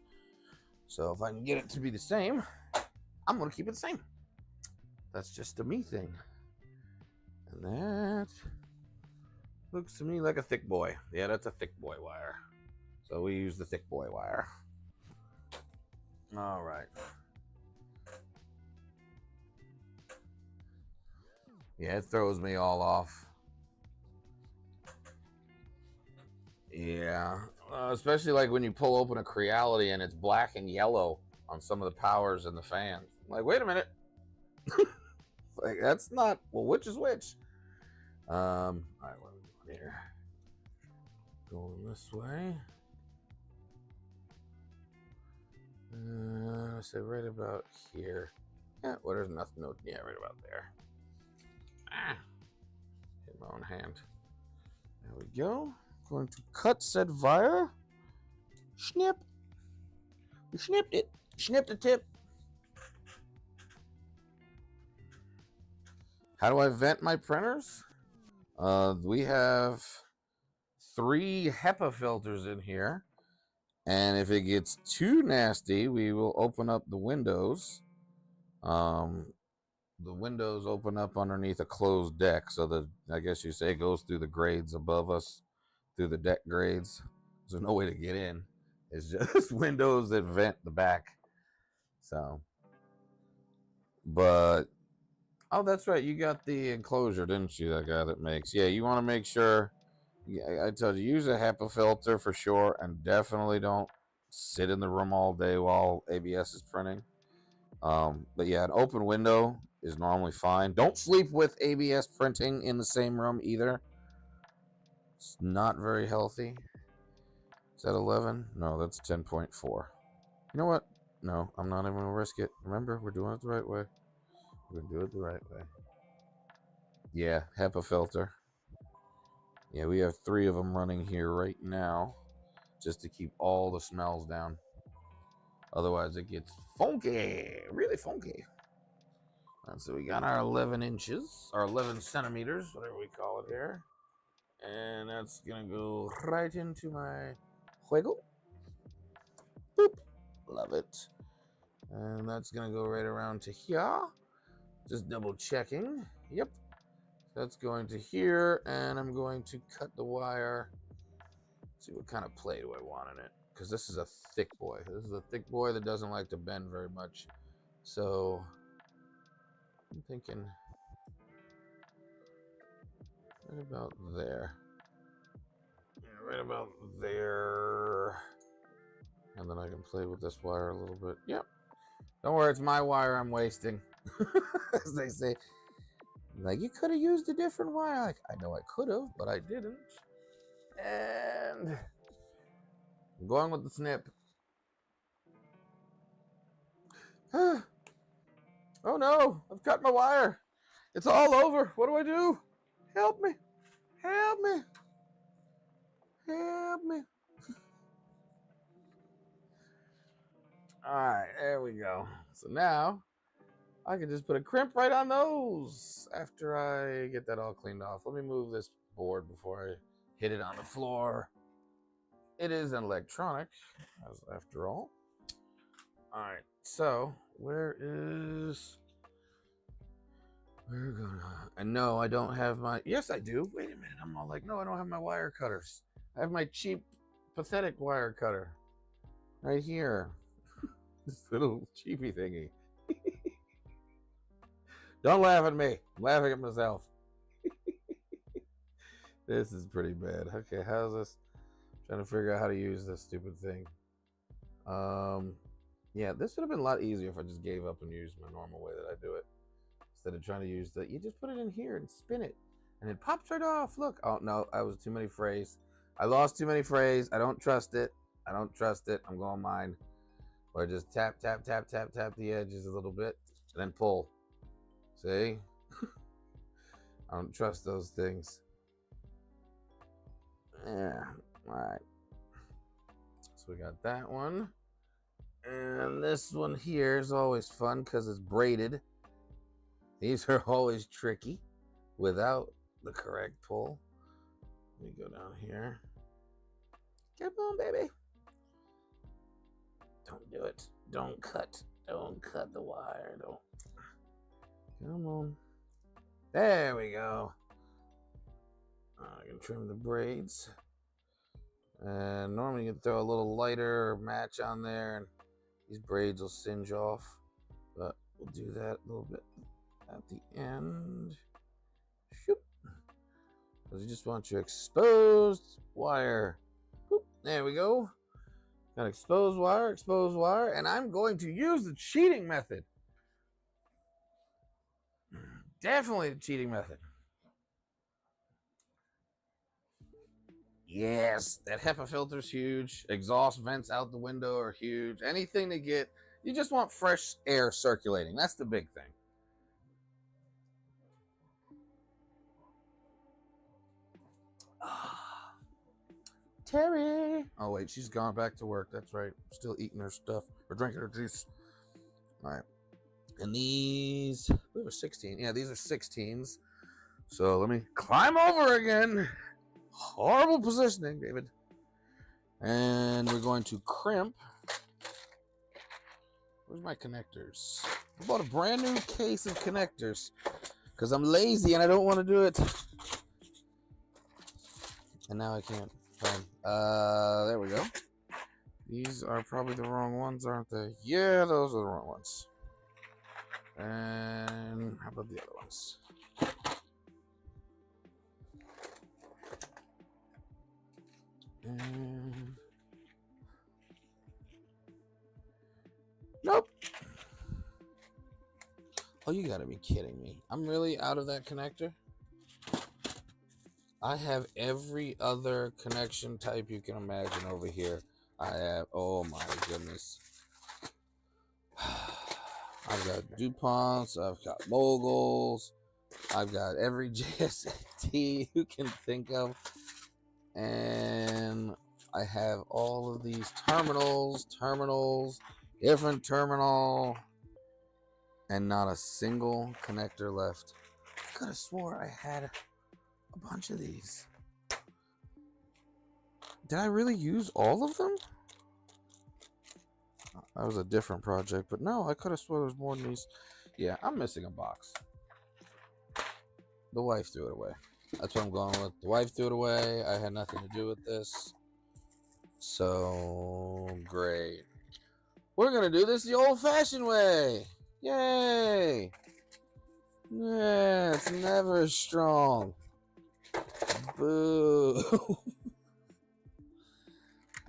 Speaker 1: So if I can get it to be the same, I'm going to keep it the same. That's just a me thing. And that Looks to me like a thick boy. Yeah, that's a thick boy wire. So we use the thick boy wire. All right. Yeah, it throws me all off. Yeah, especially like when you pull open a Creality and it's black and yellow on some of the powers and the fans. I'm like, wait a minute. Like, that's not, well, which is which? All right, what are we doing here? Going this way. I said right about here. Yeah, well, there's nothing. No, yeah, right about there. Ah, hit my own hand. There we go. Going to cut said wire. Snip. We snipped it. Snipped the tip. How do I vent my printers? We have 3 HEPA filters in here. And if it gets too nasty, we will open up the windows. The windows open up underneath a closed deck. So the, I guess you say, it goes through the grades above us, through the deck grades. There's no way to get in. It's just windows that vent the back. So, but, oh, that's right. You got the enclosure, didn't you? That guy that makes. Yeah, you want to make sure. Yeah, I told you, use a HEPA filter for sure, and definitely don't sit in the room all day while ABS is printing. But yeah, an open window is normally fine. Don't sleep with ABS printing in the same room either. It's not very healthy. Is that 11? No, that's 10.4. You know what? No, I'm not even going to risk it. Remember, we're doing it the right way. We're going to do it the right way. Yeah, HEPA filter. Yeah, we have 3 of them running here right now just to keep all the smells down. Otherwise, it gets funky, really funky. And so we got our 11 inches, or 11 centimeters, whatever we call it here. And that's going to go right into my wiggle. Boop. Love it. And that's going to go right around to here. Just double checking. Yep. That's going to here, and I'm going to cut the wire. Let's see what kind of play do I want in it. Because this is a thick boy. This is a thick boy that doesn't like to bend very much. So I'm thinking right about there. Yeah, right about there. And then I can play with this wire a little bit. Yep. Don't worry, it's my wire I'm wasting. As they say. Like, you could have used a different wire. Like, I know I could have, but I didn't. And I'm going with the snip. Oh no, I've cut my wire. It's all over. What do I do? Help me. Help me. Help me. All right, there we go. So now I can just put a crimp right on those after I get that all cleaned off. Let me move this board before I hit it on the floor. It is an electronic, after all. All right, so we're gonna, and no, I don't have my, yes I do. Wait a minute, I'm all like, no, I don't have my wire cutters. I have my cheap, pathetic wire cutter right here. This little cheapy thingy. Don't laugh at me. I'm laughing at myself. This is pretty bad. Okay, how's this? I'm trying to figure out how to use this stupid thing. Yeah, this would have been a lot easier if I just gave up and used my normal way that I do it. Instead of trying to use the, you just put it in here and spin it. And it pops right off. Look. Oh, no, I was too many frays. I lost too many frays. I don't trust it. I don't trust it. I'm going mine. Or just tap, tap, tap, tap, tap the edges a little bit. And then pull. See? I don't trust those things. Yeah. All right. So we got that one. And this one here is always fun because it's braided. These are always tricky without the correct pull. Let me go down here. Come on, baby. Don't do it. Don't cut. Don't cut the wire. Don't. Come on. There we go. I can trim the braids. And normally you can throw a little lighter match on there and these braids will singe off. But we'll do that a little bit at the end. Shoop. Because you just want your exposed wire. Boop. There we go. Got exposed wire, and I'm going to use the cheating method. Definitely the cheating method. Yes, that HEPA filter is huge. Exhaust vents out the window are huge. Anything to get, you just want fresh air circulating. That's the big thing. Terry. Oh, wait, she's gone back to work. That's right. Still eating her stuff or drinking her juice. All right. And these, we were 16. Yeah, these are 16s. So let me climb over again. Horrible positioning, David. And we're going to crimp. Where's my connectors? I bought a brand new case of connectors because I'm lazy and I don't want to do it. And now I can't find. There we go. These are probably the wrong ones, aren't they? Yeah, those are the wrong ones. And how about the other ones? And nope. Oh, you gotta be kidding me. I'm really out of that connector? I have every other connection type you can imagine over here. I have, oh my goodness. I've got DuPonts, I've got Moguls, I've got every JST you can think of. And I have all of these terminals, different terminal, and not a single connector left. I could have swore I had a bunch of these. Did I really use all of them? That was a different project, but no, I could have swore there was more than these. Yeah, I'm missing a box. The wife threw it away. That's what I'm going with. The wife threw it away. I had nothing to do with this. So, great. We're going to do this the old-fashioned way. Yay! Yeah, it's never strong. Boo.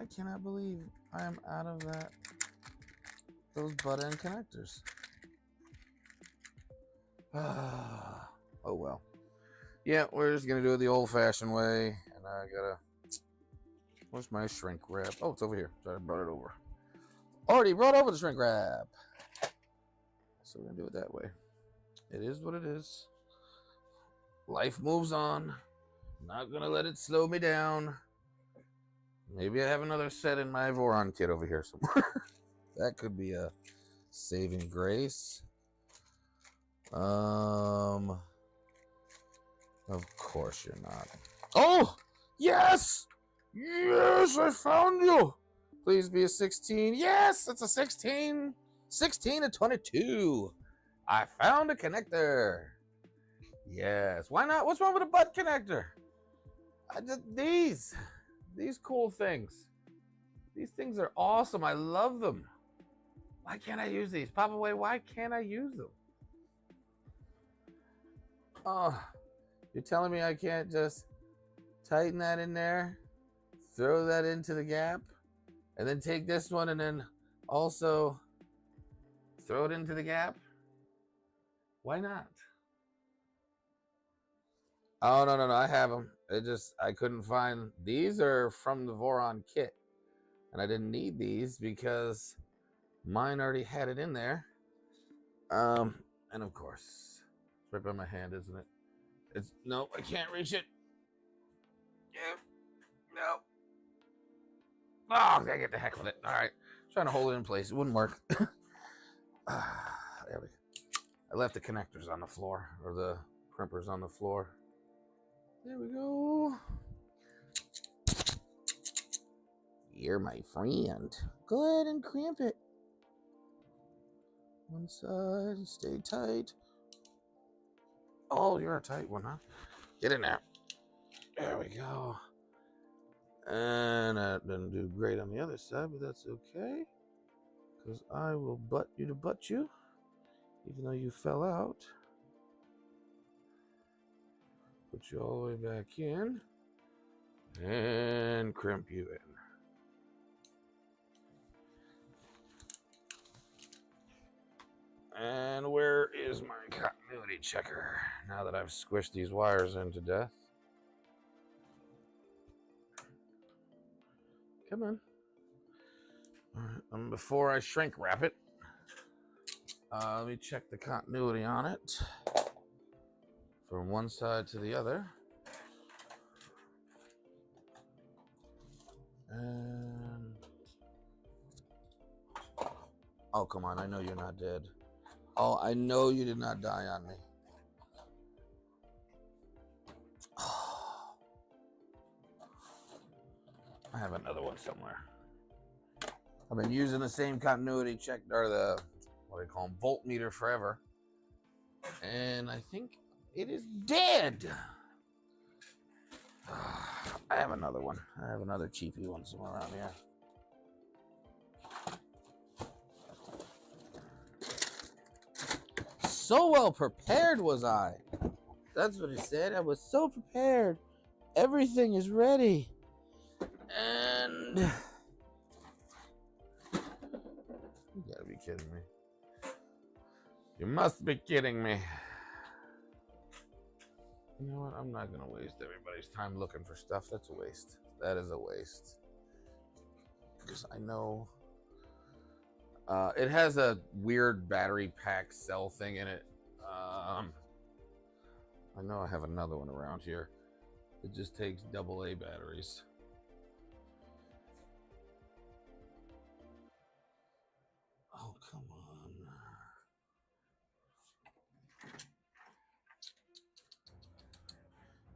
Speaker 1: I cannot believe I am out of those butt end connectors. Oh well. Yeah, we're just gonna do it the old-fashioned way, and I gotta. Where's my shrink wrap? Oh, it's over here. So I brought it over. Already brought over the shrink wrap. So we're gonna do it that way. It is what it is. Life moves on. Not gonna let it slow me down. Maybe I have another set in my Voron kit over here somewhere. That could be a saving grace. Of course you're not. Oh, yes! Yes, I found you! Please be a 16. Yes, it's a 16. 16 to 22. I found a connector. Yes, why not? What's wrong with a butt connector? I did these cool things. These things are awesome. I love them. Why can't I use these? Pop away, why can't I use them? Oh, you're telling me I can't just tighten that in there, throw that into the gap, and then take this one and then also throw it into the gap? Why not? Oh, no, I have them. I couldn't find, these are from the Voron kit. And I didn't need these because mine already had it in there. And of course, it's right by my hand, isn't it? No, I can't reach it. Yeah, no. Oh, I get the heck with it. All right, trying to hold it in place. It wouldn't work. There we go. I left the connectors on the floor, or the crimpers on the floor. There we go. You're my friend. Go ahead and crimp it. One side, stay tight. Oh, you're a tight one, huh? Get in there. There we go. And that didn't do great on the other side, but that's okay. Because I will butt you to butt you, even though you fell out. Put you all the way back in. And crimp you in. And where is my continuity checker? Now that I've squished these wires into death. Come on. All right, and before I shrink wrap it, let me check the continuity on it from one side to the other. And oh, come on, I know you're not dead. Oh, I know you did not die on me. I have another one somewhere. I've been using the same continuity check, or the, what do they call them, voltmeter forever. And I think it is dead. I have another one. I have another cheapy one somewhere around here. So well prepared was I. That's what he said. I was so prepared. Everything is ready. And you gotta be kidding me. You must be kidding me. You know what? I'm not gonna waste everybody's time looking for stuff. That's a waste. That is a waste. Because I know it has a weird battery pack cell thing in it. I know I have another one around here. It just takes AA batteries. Oh, come on.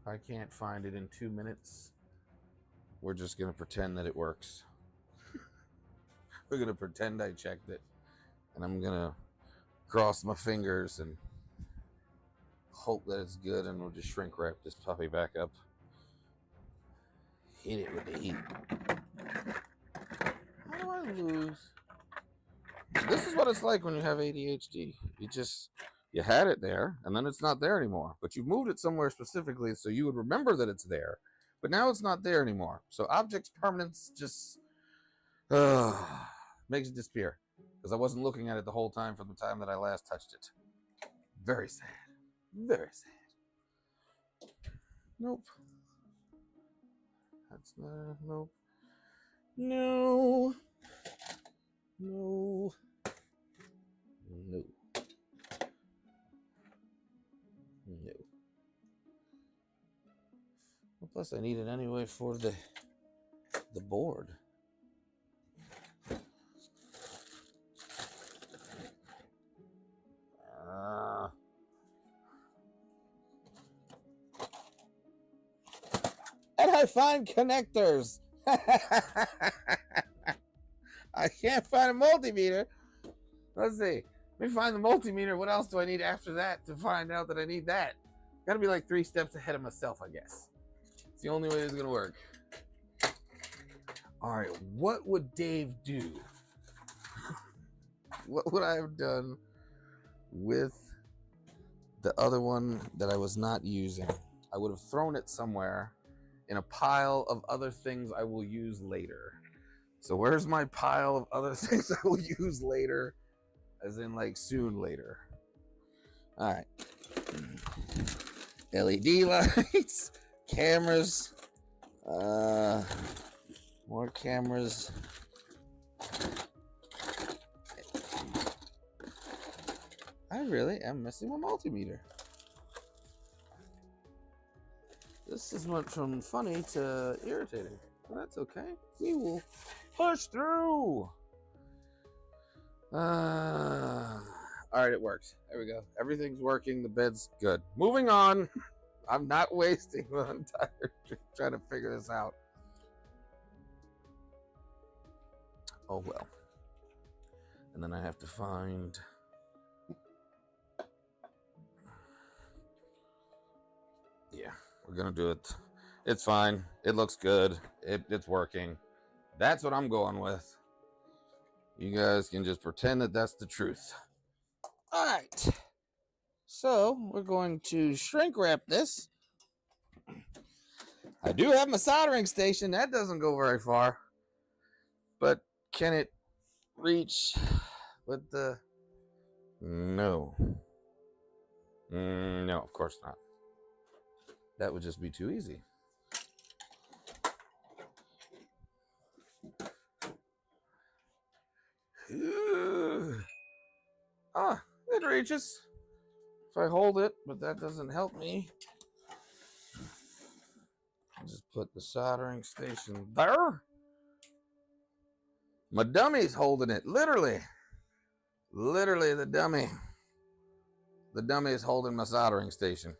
Speaker 1: If I can't find it in 2 minutes, we're just going to pretend that it works. We're going to pretend I checked it. And I'm going to cross my fingers and hope that it's good, and we'll just shrink wrap this puppy back up. Hit it with the heat. How do I lose? This is what it's like when you have ADHD. You had it there, and then it's not there anymore. But you moved it somewhere specifically so you would remember that it's there. But now it's not there anymore. So object's permanence just makes it disappear. Because I wasn't looking at it the whole time from the time that I last touched it. Very sad. Very sad. Nope. That's not, nope. No. No. No. No. Well, plus I need it anyway for the board. And I find connectors. I can't find a multimeter. Let's see. Let me find the multimeter. What else do I need after that to find out that I need that? Gotta be like 3 steps ahead of myself, I guess. It's the only way it's gonna work. All right, what would Dave do? What would I have done with the other one that I was not using? I would have thrown it somewhere in a pile of other things I will use later. So where's my pile of other things I will use later? As in like soon later. All right. LED lights, cameras, more cameras. I really am missing my multimeter. This has went from funny to irritating. Well, that's okay. We will push through. All right, it works. There we go. Everything's working. The bed's good. Moving on. I'm not wasting my entire trying to figure this out. Oh well. And then I have to find. Yeah, we're gonna do it. It's fine. It looks good. It's working. That's what I'm going with. You guys can just pretend that that's the truth. All right. So we're going to shrink wrap this. I do have my soldering station. That doesn't go very far. But can it reach with the... No. No, of course not. That would just be too easy. Ah, it reaches if I hold it, but that doesn't help me. I'll just put the soldering station there. My dummy's holding it, literally. Literally the dummy. The dummy is holding my soldering station.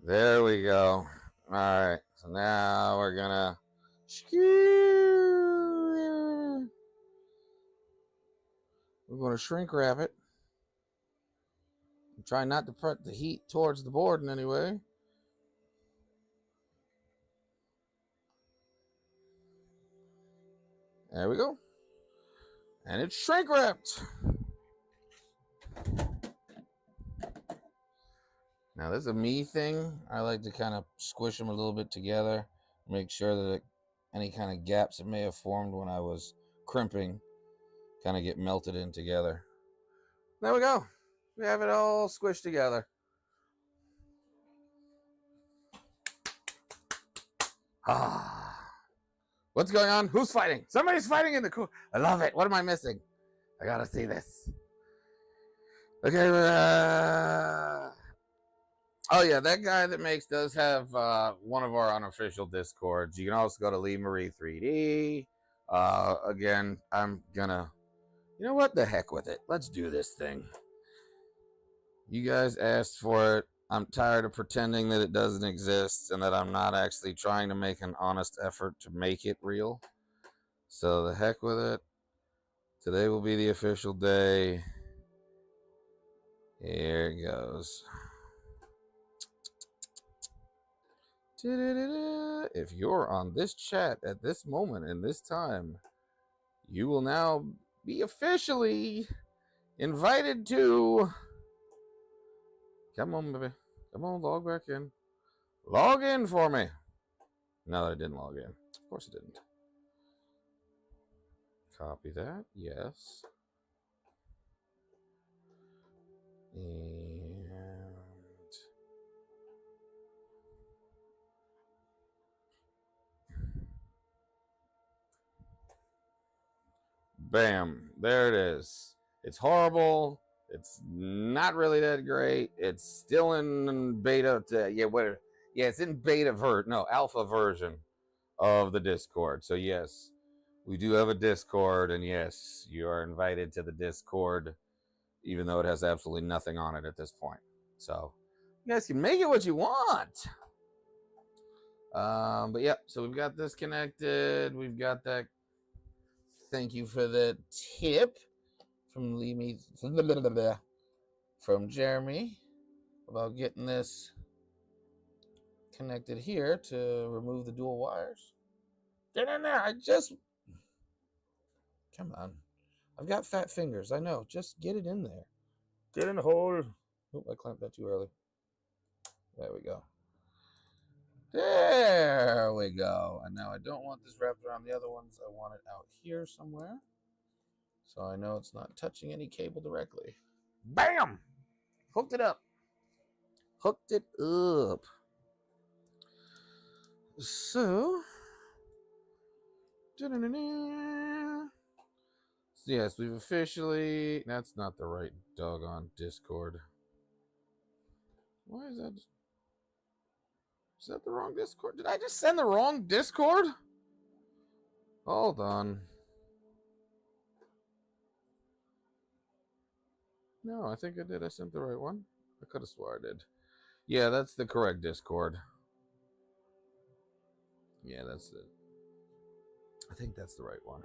Speaker 1: There we go. All right, so now we're gonna shrink wrap it. I'm trying not to put the heat towards the board in any way. There we go. And it's shrink wrapped. Now this is a me thing. I like to kind of squish them a little bit together, make sure that any kind of gaps that may have formed when I was crimping kind of get melted in together. There we go. We have it all squished together. What's going on? Who's fighting? Somebody's fighting in the corner. I love it. What am I missing? I gotta see this. Okay. Oh yeah, that guy that makes does have one of our unofficial Discords. You can also go to Lee Marie 3D. Again, I'm gonna, you know what? The heck with it. Let's do this thing. You guys asked for it. I'm tired of pretending that it doesn't exist and that I'm not actually trying to make an honest effort to make it real. So the heck with it. Today will be the official day. Here it goes. If you're on this chat at this moment in this time, you will now be officially invited to... Come on, baby. Come on, log back in. Log in for me. No, I didn't log in. Of course it didn't. Copy that. Yes. And... bam. There it is. It's horrible. It's not really that great. It's still in beta. It's in beta alpha version of the Discord. So yes, we do have a Discord, and yes, you are invited to the Discord, even though it has absolutely nothing on it at this point. So you guys can make it what you want. But yeah, so we've got this connected. We've got that. Thank you for the tip from Jeremy about getting this connected here to remove the dual wires. Get in there. Come on. I've got fat fingers. I know. Just get it in there. Get in the hole. Oh, I clamped that too early. There we go. There we go. And now I don't want this wrapped around the other ones. I want it out here somewhere. So I know it's not touching any cable directly. Bam! Hooked it up. Hooked it up. So yes, we've officially... That's not the right doggone Discord. Why is that? Is that the wrong Discord? Did I just send the wrong Discord? Hold on. No, I think I did. I sent the right one. I could have swore I did. Yeah, that's the correct Discord. Yeah, that's it. I think that's the right one.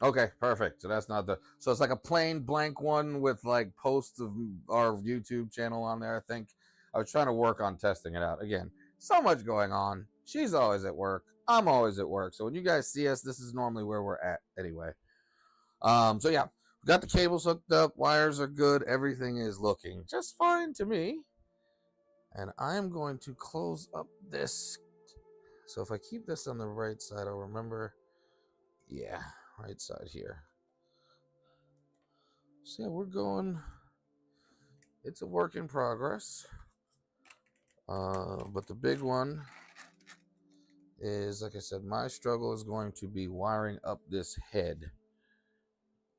Speaker 1: Okay, perfect. So that's not the. So it's like a plain blank one with like posts of our YouTube channel on there. I think I was trying to work on testing it out. Again, so much going on. She's always at work. I'm always at work. So when you guys see us, this is normally where we're at anyway. So yeah, we got the cables hooked up. Wires are good. Everything is looking just fine to me. And I'm going to close up this. So if I keep this on the right side, I'll remember. Yeah, right side here. So yeah, we're going. It's a work in progress. But the big one is, like I said, my struggle is going to be wiring up this head.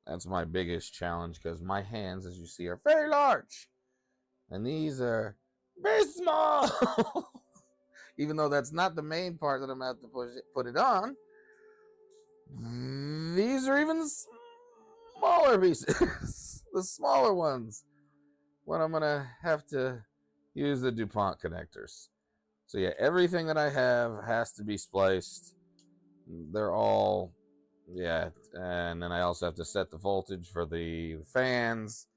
Speaker 1: That's my biggest challenge because my hands, as you see, are very large. And these are very small. Even though that's not the main part that I'm going to have to put it on. These are even smaller pieces. The smaller ones. When I'm going to have to use the DuPont connectors. So yeah, everything that I have has to be spliced. They're all, yeah. And then I also have to set the voltage for the fans.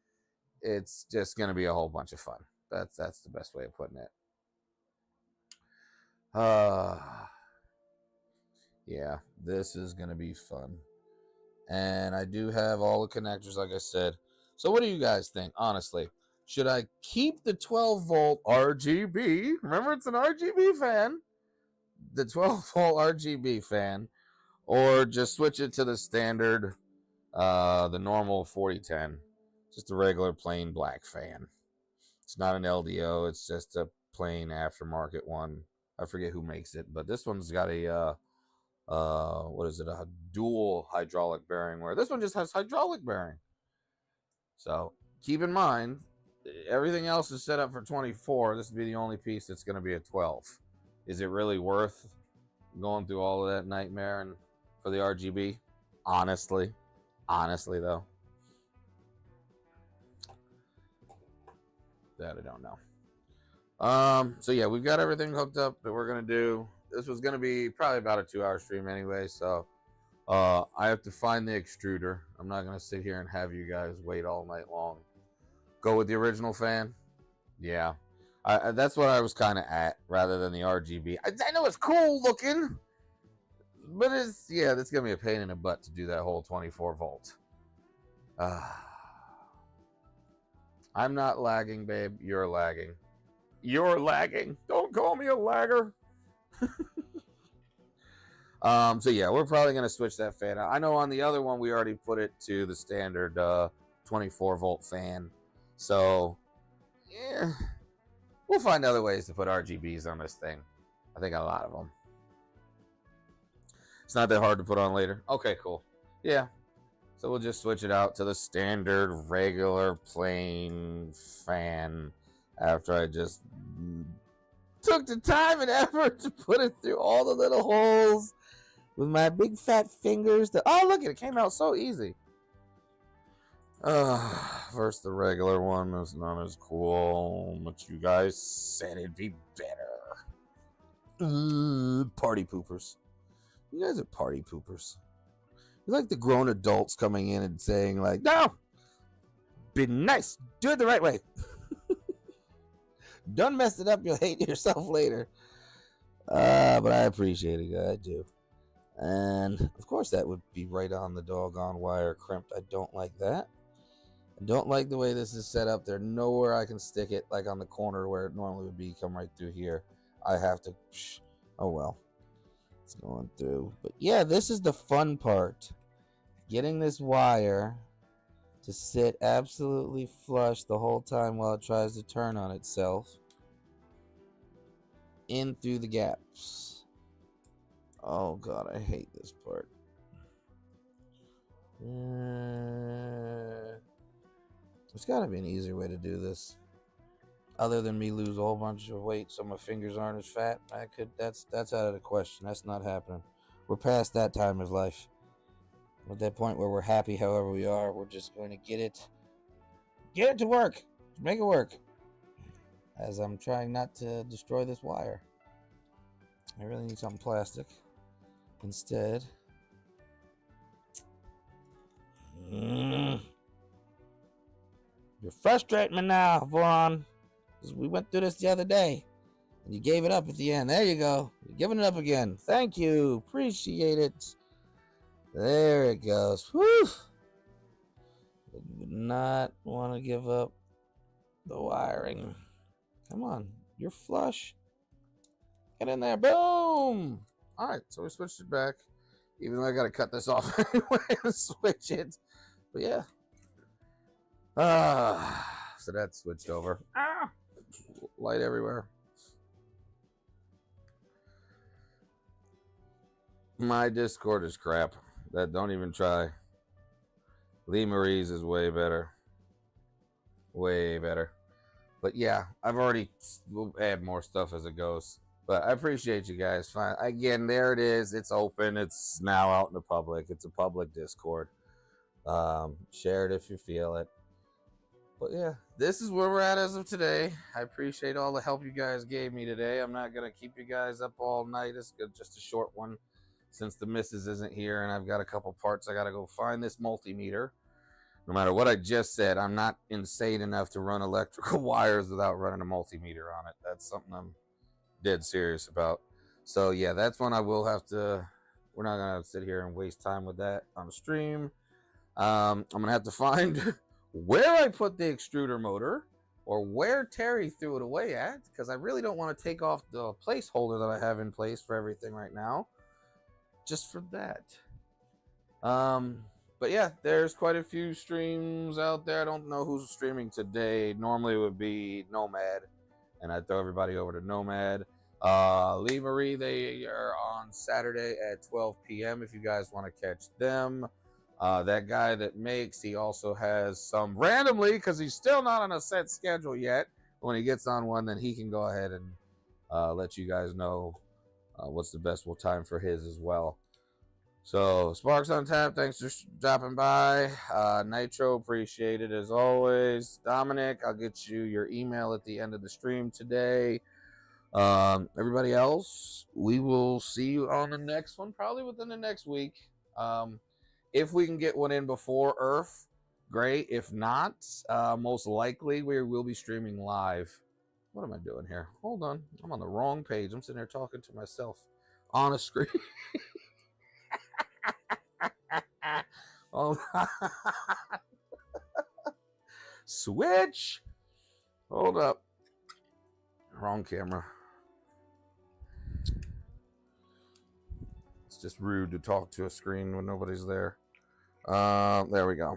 Speaker 1: It's just going to be a whole bunch of fun. That's the best way of putting it. Yeah, this is going to be fun. And I do have all the connectors, like I said. So what do you guys think, honestly? Should I keep the 12-volt RGB? Remember, it's an RGB fan. The 12-volt RGB fan. Or just switch it to the standard, the normal 4010. Just a regular plain black fan. It's not an LDO. It's just a plain aftermarket one. I forget who makes it, but this one's got a what is it? A dual hydraulic bearing. Where this one just has hydraulic bearing. So keep in mind, everything else is set up for 24. This would be the only piece that's going to be a 12. Is it really worth going through all of that nightmare and for the RGB? Honestly though, that I don't know. So yeah, we've got everything hooked up that we're gonna do. This was gonna be probably about a 2-hour stream anyway, so I have to find the extruder. I'm not gonna sit here and have you guys wait all night long. Go with the original fan. Yeah, that's what I was kind of at, rather than the RGB. I know it's cool looking, but it's, yeah, that's gonna be a pain in the butt to do that whole 24 volt. I'm not lagging, babe. You're lagging. You're lagging. Don't call me a lagger. So yeah, we're probably gonna switch that fan out. I know on the other one we already put it to the standard 24 volt fan. So yeah, we'll find other ways to put RGBs on this thing. I think a lot of them. It's not that hard to put on later. Okay, cool. Yeah. So we'll just switch it out to the standard, regular, plain fan after I just took the time and effort to put it through all the little holes with my big fat fingers. Oh, look, it came out so easy. First, the regular one is not as cool, but you guys said it'd be better. Party poopers. You guys are party poopers. You're like the grown adults coming in and saying, like, no, be nice, do it the right way. Don't mess it up, you'll hate yourself later. But I appreciate it, I do. And of course that would be right on the doggone wire crimped. I don't like that. I don't like the way this is set up. There's nowhere I can stick it, like on the corner where it normally would be, come right through here. I have to, oh well. It's going through. But yeah, this is the fun part. Getting this wire to sit absolutely flush the whole time while it tries to turn on itself in through the gaps. Oh god, I hate this part. There's gotta be an easier way to do this, other than me lose a whole bunch of weight so my fingers aren't as fat. That's out of the question. That's not happening. We're past that time of life. We're at that point where we're happy however we are. We're just going to get it to work, make it work, as I'm trying not to destroy this wire. I really need something plastic. instead. You're frustrating me now, Voron. We went through this the other day, and you gave it up at the end. There you go. You're giving it up again. Thank you. Appreciate it. There it goes. Whew. You would not want to give up the wiring. Come on. You're flush. Get in there. Boom. All right. So we switched it back. Even though I got to cut this off anyway and switch it. But yeah. So that switched over. Light everywhere. My Discord is crap. That don't even try. Lee Marie's is way better. Way better. But yeah, I've already will add more stuff as it goes. But I appreciate you guys. Fine. Again, there it is. It's open. It's now out in the public. It's a public Discord. Share it if you feel it. But yeah, this is where we're at as of today. I appreciate all the help you guys gave me today. I'm not going to keep you guys up all night. It's just a short one since the missus isn't here and I've got a couple parts. I got to go find this multimeter. No matter what I just said, I'm not insane enough to run electrical wires without running a multimeter on it. That's something I'm dead serious about. So yeah, that's one I will have to, we're not going to sit here and waste time with that on the stream. I'm going to have to find where I put the extruder motor or where Terry threw it away at, because I really don't want to take off the placeholder that I have in place for everything right now, just for that. But yeah, there's quite a few streams out there. I don't know who's streaming today. Normally it would be Nomad, and I'd throw everybody over to Nomad. Lee Marie, they are on Saturday at 12 p.m. if you guys want to catch them. That guy that makes, he also has some randomly, because he's still not on a set schedule yet. When he gets on one, then he can go ahead and let you guys know what's the best time for his as well. So Sparks on Tap, thanks for dropping by. Nitro, appreciate it as always. Dominic, I'll get you your email at the end of the stream today. Everybody else, we will see you on the next one, probably within the next week. If we can get one in before ERRF, great. If not, most likely we will be streaming live. What am I doing here? Hold on. I'm on the wrong page. I'm sitting there talking to myself on a screen. Hold on. Switch. Hold up. Wrong camera. It's just rude to talk to a screen when nobody's there. There we go.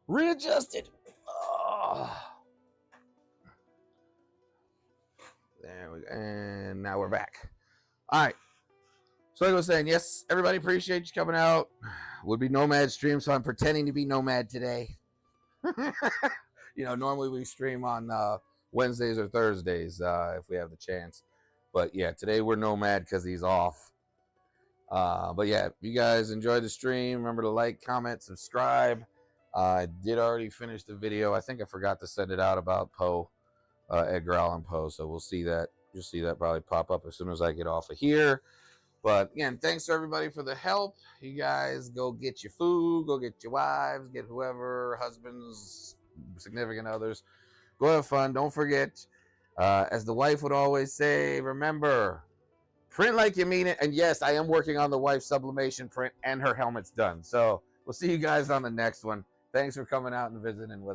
Speaker 1: Readjusted. Oh. There we go. And now we're back. All right. So like I was saying, yes, everybody appreciate you coming out. Would be Nomad stream, so I'm pretending to be Nomad today. You know, normally we stream on Wednesdays or Thursdays if we have the chance. But yeah, today we're Nomad because he's off. But yeah, if you guys enjoyed the stream, remember to like, comment, subscribe. I did already finish the video. I think I forgot to send it out about Poe, Edgar Allan Poe. So we'll see that. You'll see that probably pop up as soon as I get off of here. But again, thanks to everybody for the help. You guys go get your food, go get your wives, get whoever, husbands, significant others. Go have fun. Don't forget, as the wife would always say, remember, print like you mean it. And yes, I am working on the wife's sublimation print and her helmet's done. So we'll see you guys on the next one. Thanks for coming out and visiting with us.